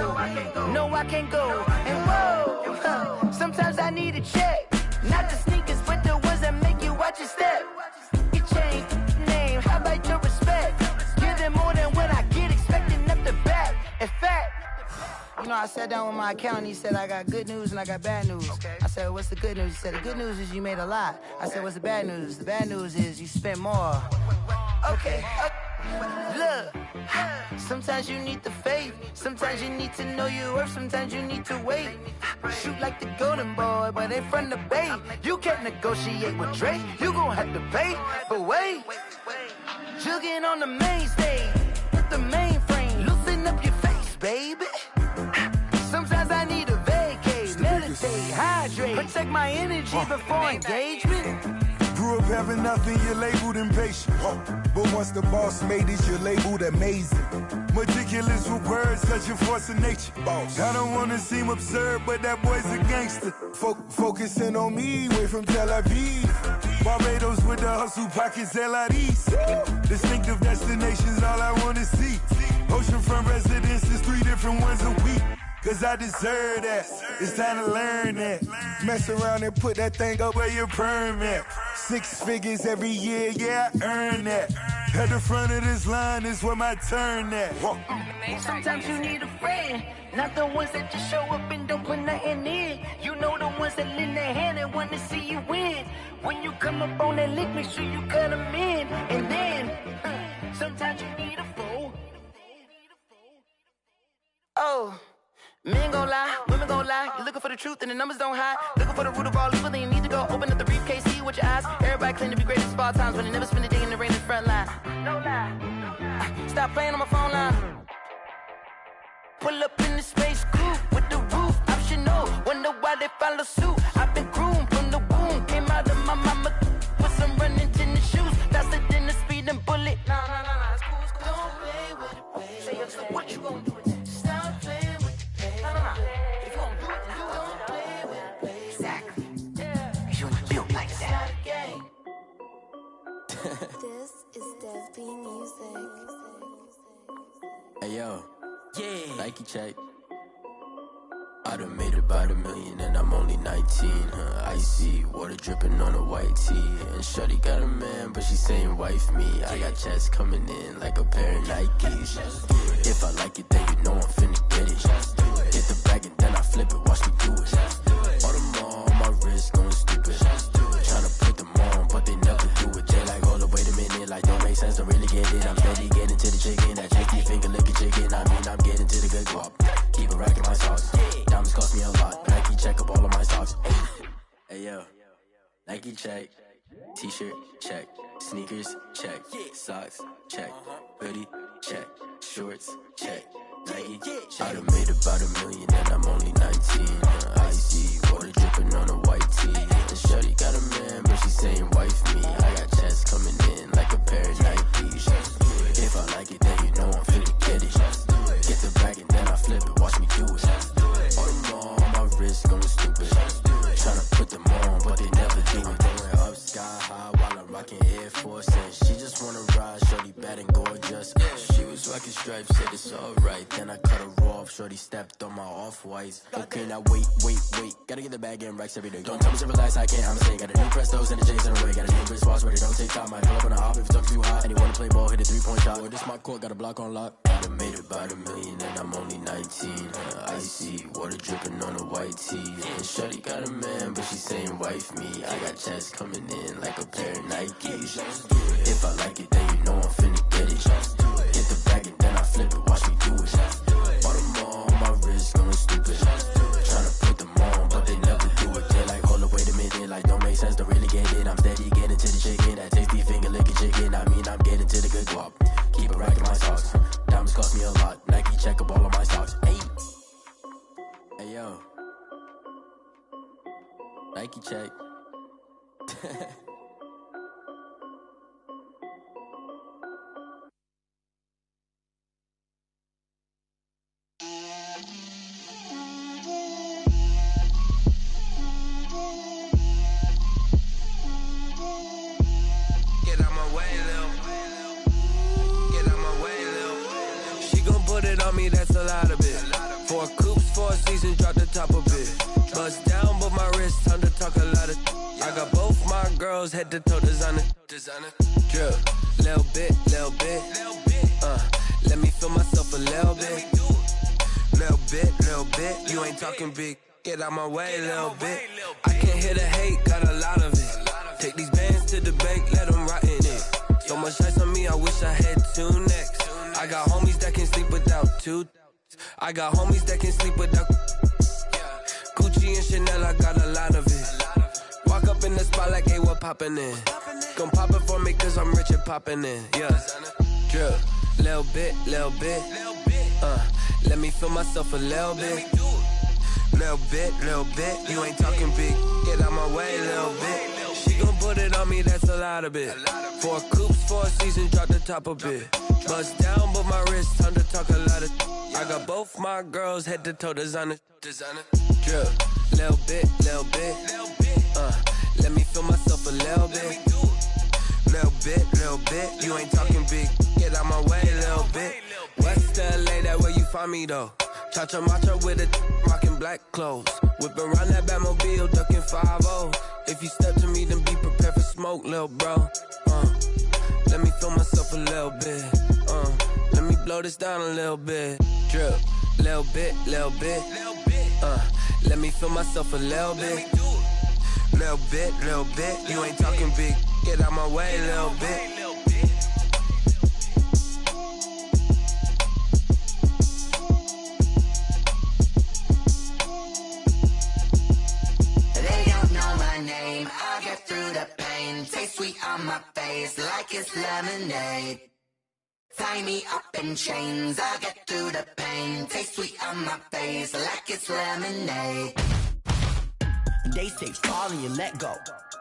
no I can't go. And whoa, sometimes I need a check, not the sneakers, but the ones that make you watch your step. You change name, how about your respect? Give them more than what I get, expecting up the back. In fact, you know, I sat down with my accountant, he said I got good news and I got bad news. I said, what's the good news? He said, the good news is you made a lot. I said, what's the bad news? The bad news is you spent more. Okay. Look, sometimes you need the faith, sometimes you need to know your worth, sometimes you need to wait. Shoot like the golden boy, but in front of the bay. You can't negotiate with Drake, you gon' have to pay. But wait, jugging on the main stage, with the mainframe, loosen up your face, baby. Sometimes I need a vacate, meditate, hydrate, protect my energy before engagement. Grew Grew up having nothing, you're labeled impatient. But once the boss made it, you're labeled amazing. Meticulous with words, such a force of nature. I don't wanna seem absurd, but that boy's a gangster. Focusing on me, way from Tel Aviv. Barbados with the hustle pockets, LIDs. Distinctive destinations, all I wanna see. Oceanfront residences, 3 different ones a week. Cause I deserve that, it's time to learn that. Mess around and put that thing up where your perm at. 6 figures every year, yeah, I earn that. At the front of this line is where my turn at. Sometimes you need a friend, not the ones that just show up and don't put nothing in. You know the ones that lend their hand and want to see you win. When you come up on that lick, make sure you cut them in. And then, sometimes you need a fool. Oh. Men gon' lie, women gon' lie. You're looking for the truth and the numbers don't hide. Looking for the root of all evil, then you need to go open up the briefcase, see with your eyes. Everybody claim to be greatest of all times, but they never spend a day in the rain in the front line. No lie. Stop playing on my phone line. Pull up in the space coupe with the roof optional. Wonder why they follow suit. I've been groomed from the womb. Came out of my mama with some running tennis shoes. Faster than the speeding bullet. No, it's cool, it's cool. Don't play with it, baby. Say, what you gon' do with it? Stop playing. If you don't do it, then you don't play with it, baby. Exactly. Cause you ain't built like that. This is Dev B Music. Hey yo, Nike check. I done made about $1 million and I'm only 19. Icy water dripping on a white tee. And shorty got a man, but she saying wife me. I got checks coming in like a pair of Nikes. If I like it, then you know I'm finna get it. Hit the bag and then I flip it, watch me do it. All them on my wrist going stupid. Tryna put them on, but they never do it. They like, hold up, wait a minute, like don't make sense, don't really get it. I'm steady getting to the chicken, that chicky finger licking chicken. I mean, I'm getting to the good guap. Keep a rack in my socks. Diamonds cost me a lot. Nike check up all of my stocks. Hey yo, Nike check. T-shirt check. Sneakers check. Socks check. Hoodie check. Shorts check. Nike I done made about $1 million and I'm only 19. Icy water dripping on a white tee. And shorty got a man, but she saying wife me. I got checks coming in like a pair of Nikes. If I like it, then you know I'm finna get it. Get the bag and then I flip it, watch me do it. All them on my wrist going stupid. Tryna put them on, but they never do it. Going up sky high while I'm rocking Air Force. And she just wanna ride, shorty bad and gorgeous. She was rocking stripes, said it's alright. Then I cut her off, shorty stepped on my off-whites. Okay, now wait. Gotta get the bag and racks every day. Don't tell me to relax, I can't, I'm saying. Got a new Prestos and a J's in a way. Got a new Chris Ross, but it don't take time. I pull up on a hop if it talks too hot. And you wanna play ball, hit a 3-point shot. Or this my court, got a block on lock. I done made about $1 million and I'm only 19. Icy water dripping on a white tee. And shorty got a man, but she saying wife me. I got checks coming in like a pair of Nikes. If I like it, then you know I'm finna get it. Hit the bag and then I flip it, watch me do it. All them on my wrist going stupid. Tryna put them on, but they never do it. They like, hold up, wait a minute, like don't make sense, don't really get it. I'm steady getting to the chicken, that tasty finger licking chicken. I mean, I'm getting to the good guap. Keep a rack in my socks. Diamonds cost me a lot. Nike check up all of my stocks. Hey yo, Nike check. That's a lot of it. 4 coops, 4 seasons, drop the top of it. Bust down, but my wrist, time to talk a lot of. I got both my girls head to toe designer. Drip, little bit. Let me feel myself a little bit. Little bit. You ain't talking big. Get out my way, little bit. I can't hear the hate, got a lot of it. Take these bands to the bank, let them rot in it. So much ice on me, I wish I had 2 necks. I got homies that can sleep without 2. I got homies that can sleep without Gucci and Chanel, I got a lot of it. Walk up in the spot like, hey, what poppin' in? Gon' pop it for me cause I'm rich and poppin' in, yeah. Drip, little bit. Let me feel myself a little bit. Little bit. You ain't talking big, get out my way, little bit. She gon' put it on me, that's a lot of it. 4 coops, 4 seasons, drop the top a bit. Bust down, but my wrist, time to talk a lot of. I got both my girls head to toe designer. Drip, little bit. Let me feel myself a little bit. Little bit. You ain't talking big. Get out my way, little bit. West LA, that where you find me though. Cha-cha matcha with a rockin' black clothes. Whip around that Batmobile, ducking 5-0. If you step to me, then be prepared for smoke, little bro. Let me feel myself a little bit. Let me blow this down a little bit. Drip, little bit. Let me feel myself a little bit. Little bit. You ain't talking big. Get out my way, little bit. I get through the pain, taste sweet on my face like it's lemonade. Tie me up in chains, I get through the pain, taste sweet on my face like it's lemonade. They say fall and you let go,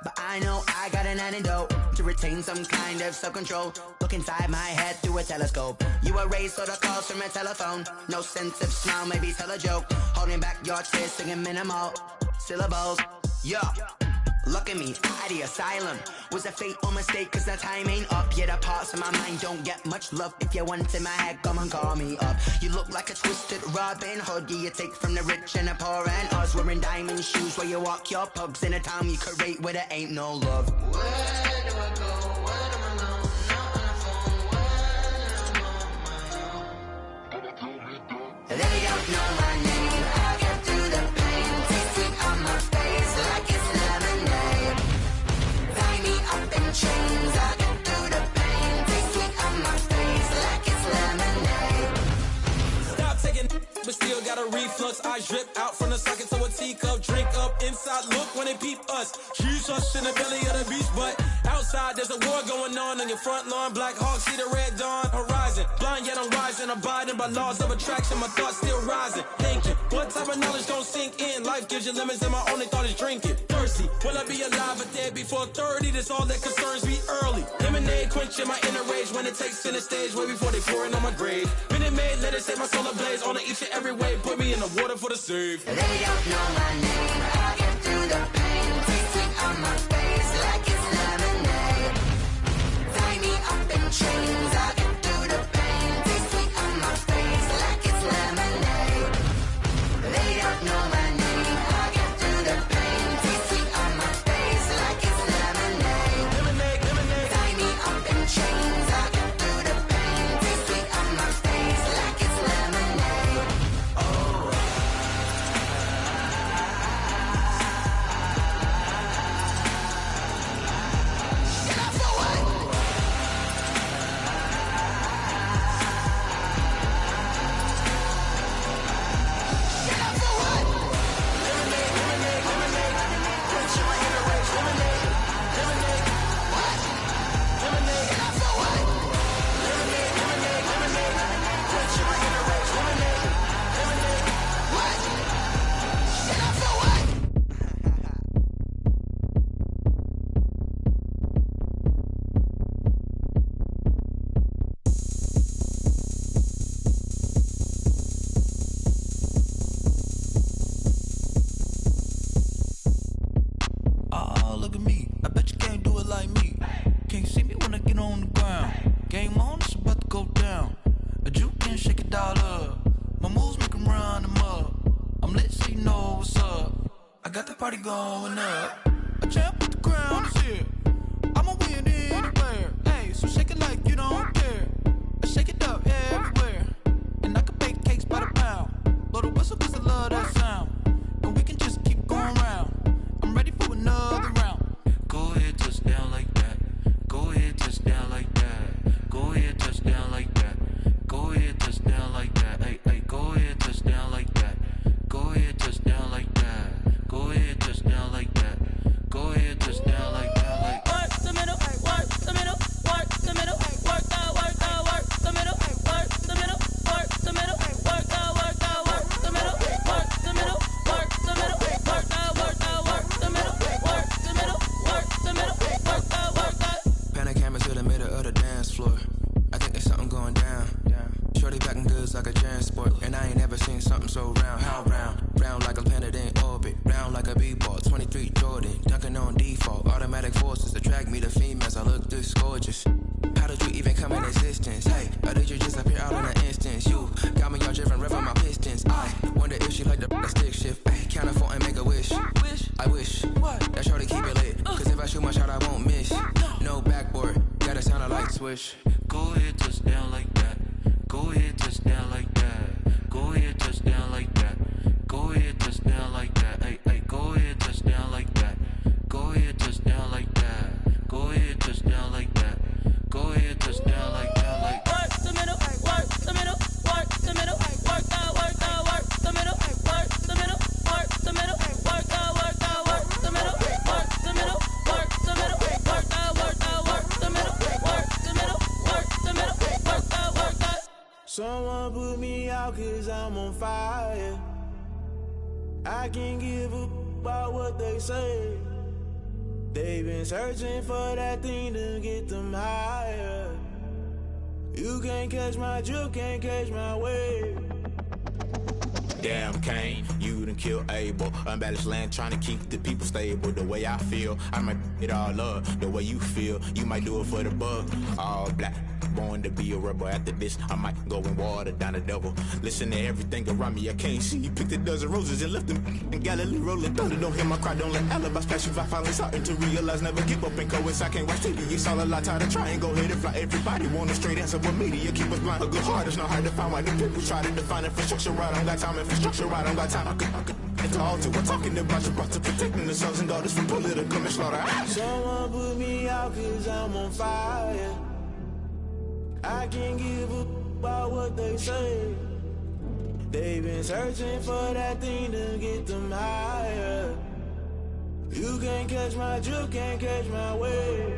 but I know I got an antidote to retain some kind of self-control. Look inside my head through a telescope. You erase all the calls from a telephone. No sense of smile, maybe tell a joke. Holding back your tears, singing minimal syllables. Yeah. Look at me, out of the asylum. Was a fate or mistake, cause the time ain't up. Yeah, the parts of my mind don't get much love. If you want in my head, come and call me up. You look like a twisted Robin Hood. Yeah, you take from the rich and the poor and us. Wearing diamond shoes where you walk your pugs. In a town you create where there ain't no love. Where do I go? Where am I alone? Not on the phone. When I'm on my own. They don't know my name. I get through the pain. Taste sweet on my face like it's lemonade. Tie me up in chains. I get through the pain. Taste sweet on my face like it's lemonade. Stop taking, but still got a reflux. I drip out from the socket to a teacup. Drink up inside, look when they peep us. She's us in the belly of the beast, but outside there's a war going on your front lawn. Black Hawk, see the red dawn horizon. Blind yet I'm rising, abiding by laws of attraction. My thoughts still rising. Thinking, what type of knowledge gon' sink in? Life gives you limits and my only thought is drinking. Thirsty, will I be alive or dead before 30? That's all that concerns me early. Lemonade quenching my inner rage when it takes center stage. Way before they pour it on my grave. Minute Maid, let it set my soul ablaze. On each and every way, put me in the water for the save. They don't know my name. I get through the pain. Taste sweet on my face like it's lemonade. Tie me up in chains. I get through the pain. Taste sweet on my face like it's lemonade. They don't know my name. I get through the pain. Taste sweet on my face like it's lemonade. Tie me up in chains. I get through the pain. Taste sweet on my face like it's lemonade. Oh. Oh, look at me. I bet you can't do it like me. Can't see me when I get on the ground. Game on, it's about to go down. A juke and shake it all up. My moves make 'em run them up. I'm lit so you know what's up. I got the party going up. A champ with the crown is here. I'ma win anywhere. Hey, so shake it like you don't care. I shake it up everywhere. And I can bake cakes by the pound. Blow the whistle 'cause I love that sound. And we can just keep going round. I'm ready for another round. Go ahead, touch down like that. Go ahead, touch down like that. Go ahead, touch down like that. Go ahead, touch down like that. Hey, hey, go ahead, touch down like that. Go ahead, touch down like that. Go ahead, touch down like that. Go ahead, touch down like that. Like work the middle, work the middle. Shorty packing goods like a transport, and I ain't never seen something so round. How round? Round like a planet in orbit, round like a b-ball. 23 Jordan, dunking on default. Automatic forces attract me to females. I look this gorgeous. How did you even come in existence? Hey, or did you just appear out in an instance? You got me all driven, revving my pistons. I wonder if she like the stick shift. Ay, count a four and make a wish. I wish that shorty keep it lit. Cause if I shoot my shot, I won't miss. No backboard, gotta sound a light switch. Go ahead, touch down like that. Go ahead, touch down like that. Go ahead, touch down like that. Go ahead, touch down like that. Hey, hey, go ahead, touch down like that. Go ahead, touch down like that. Go ahead, touch down like that. Go ahead, touch down like that. Like work the middle, work the middle, work the middle, work the middle, work the middle, work the middle, work the middle, work the middle, work the middle, work the middle, work the middle, work the middle, work the middle. Someone put me out 'cause I'm on fire. I can't give a about what they say. They've been searching for that thing to get them higher. You can't catch my drift, can't catch my wave. Damn Kane, you done killed Abel. Unbalanced land trying to keep the people stable. The way I feel, I might it all up. The way you feel, you might do it for the bug. All black, born to be a rebel. After this, I might go and water down the devil. Listen to everything around me, I can't see. You picked a dozen roses and left them in Galilee rolling thunder. Don't hear my cry, don't let alibis pass you. I finally starting to realize, never give up and coincide. I can't watch TV, it's all a lot. Tired of trying, go ahead and fly. Everybody want a straight answer, but media keep us blind. A good heart is not hard to find. Why the people try to define infrastructure right? I don't got time, infrastructure right? I don't got time. I could it's all to we're talking about you brought to protecting the sons and daughters from political manslaughter. Someone put me out 'cause I'm on fire. I can't give a about what they say. They've been searching for that thing to get them higher. You can't catch my drift, can't catch my wave.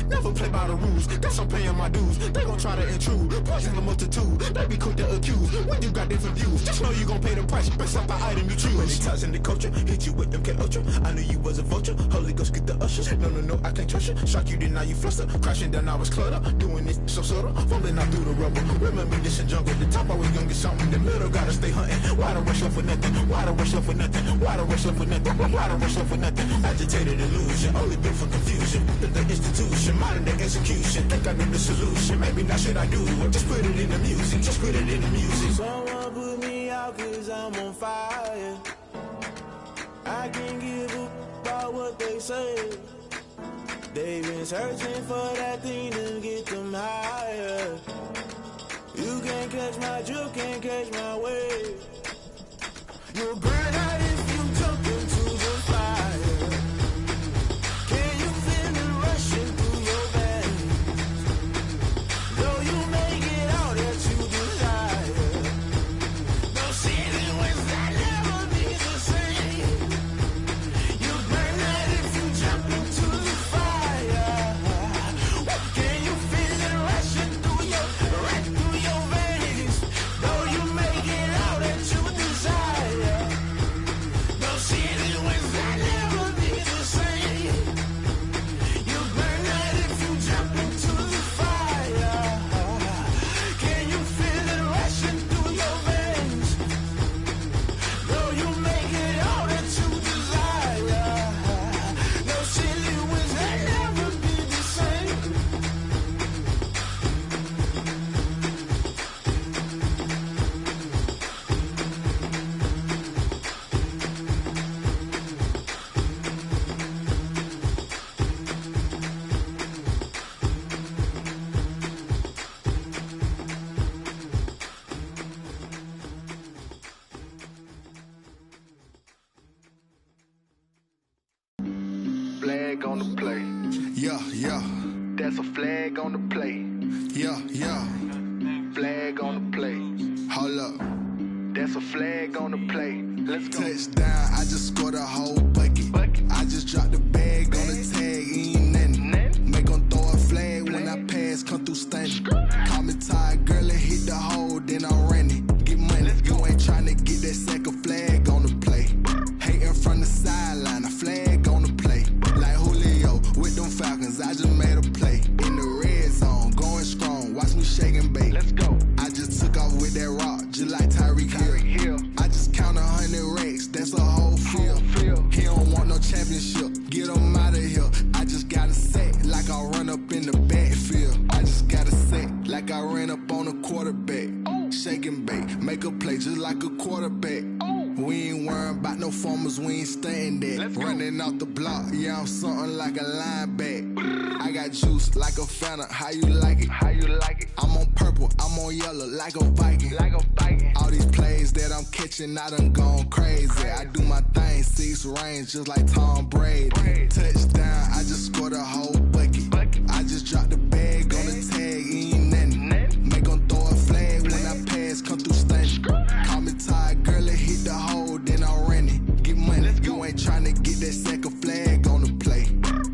Never play by the rules, guess I'm paying my dues. They gon' try to intrude, poison the multitude. They be quick to accuse, when you got different views. Just know you gon' pay the price, based off the item you choose. Many ties in the culture, hit you with them K-Ultra. I knew you was a vulture, Holy Ghost get the ushers. No, I can't trust you. Shock you, then now you fluster. Crashing down, I was cluttered. Doing this so subtle, falling out through the rubble. Remember this in jungle, the top always gonna get something. The middle gotta stay hunting. Why the rush left for nothing? Why the rush left for nothing? Why the rush left for nothing? Why the rush left for nothing? Agitated illusion, only built for confusion. The institution, modern day execution. Think I know the solution, maybe not should I do it? Just put it in the music, just put it in the music. Someone put me out 'cause I'm on fire. I can't give a about what they say. They've been searching for that thing to get them higher. You can't catch my drift, can't catch my wave. You'll burn out if you jump into the fire. Can you feel it rushing through your veins? Though you make it out that you desire. Those city winds that never be the same. You burn out if you jump into the fire. Can you feel it rushing through your veins? Though you make it out that you desire. Those city winds that never be the same. You burn out if you jump into the fire. Can you feel it rushing through your veins? Though you make it all that you desire. No silly winds that never be the same. Flag on the play. Yeah. That's a flag on the play. Yeah. Flag on the play. Hold up. That's a flag on the play. Let's go. Touchdown, I just scored a whole bucket. I just dropped the bag on the tag, ain't nothing. Make 'em throw a flag when I pass, come through stunning. Call me tired, girl, and hit the hole, then I'm running. Get money, you ain't tryna get that second flag on the play. Hating from the sideline, a flag on the play. Like Julio with them Falcons. cause we ain't staying there. Running off the block, yeah, I'm something like a linebacker. I got juice like a Fanta, how you like it? How you like it? I'm on purple, I'm on yellow, like a Viking. Like a Viking. All these plays that I'm catching, I done gone crazy. I do my thing, 6 range, just like Tom Brady. Touchdown, I just scored a whole bucket. I just dropped the bag on the tag, ain't nothing. Make 'em throw a flag when I pass, come through stunning. Call me tired, girl, hit the hole, then I ran it. Get money, you ain't tryna get that second flag on the play.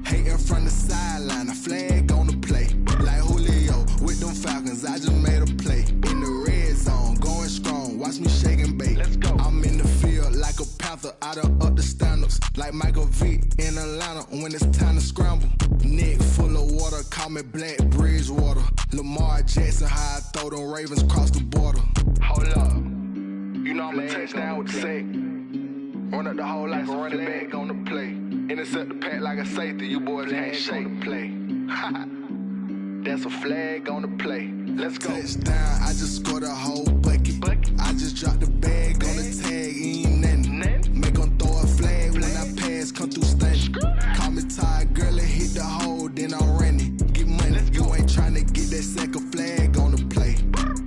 Hating from the sideline, a flag on the play. Like Julio with them Falcons, I just made a play. In the red zone, going strong, watch me shake and bake. I'm in the field like a panther, I done up the standards. Like Michael Vick in Atlanta when it's time to scramble. Neck full of water, call me Black Bridgewater. Lamar Jackson, how I throw them Ravens across the border. Hold up, you know I'm a touchdown with the sack. Run up the hole like a running back on the play. Intercept the pack like a safety, you boys can't shake the play. That's a flag on the play. Let's go. Touchdown, I just scored a whole bucket. I just dropped the bag on the tag, ain't nothing. Make 'em throw a flag when I pass, come through stunning. Call me tired, girl, hit the hole, then I ran it. Get money, you ain't tryna get that second flag on the play.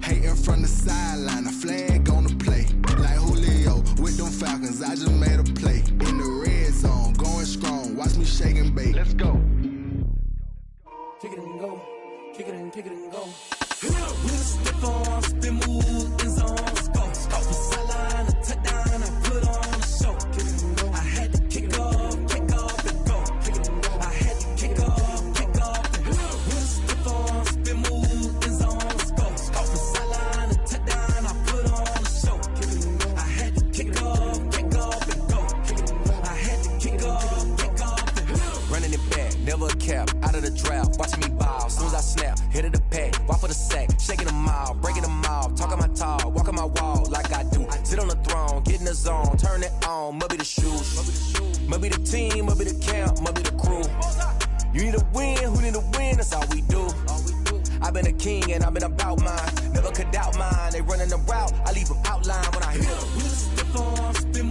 Hating from the sideline, a flag on the play. Like Julio with them Falcons, I just made a play. In the red zone, going strong, watch me shake and bake. Let's go. Kick it and go, kick it and go. With a stiff arm, spin move, in zone, let's go. From sideline to touchdown, I put on a show. I had to kick off and go. I had to kick off and go. With a stiff arm, spin move, in zone, let's go. From sideline to touchdown, I put on a show. I had to kick off and go. I had to kick off and go. Running it back, never a cap, out of the draft, watching me ball. Soon as I snap, hit of the pack, walk for the sack, shaking them out, breaking them out, talking my talk, walking my wall like I do. Sit on the throne, get in the zone, turn it on, must be the shoes, must be the team, must be the camp, must be the crew. You need a win, who need a win, that's all we do. I've been a king and I've been about mine, never could doubt mine. They running the route, I leave them outline when I hit them. With a stiff arm, spin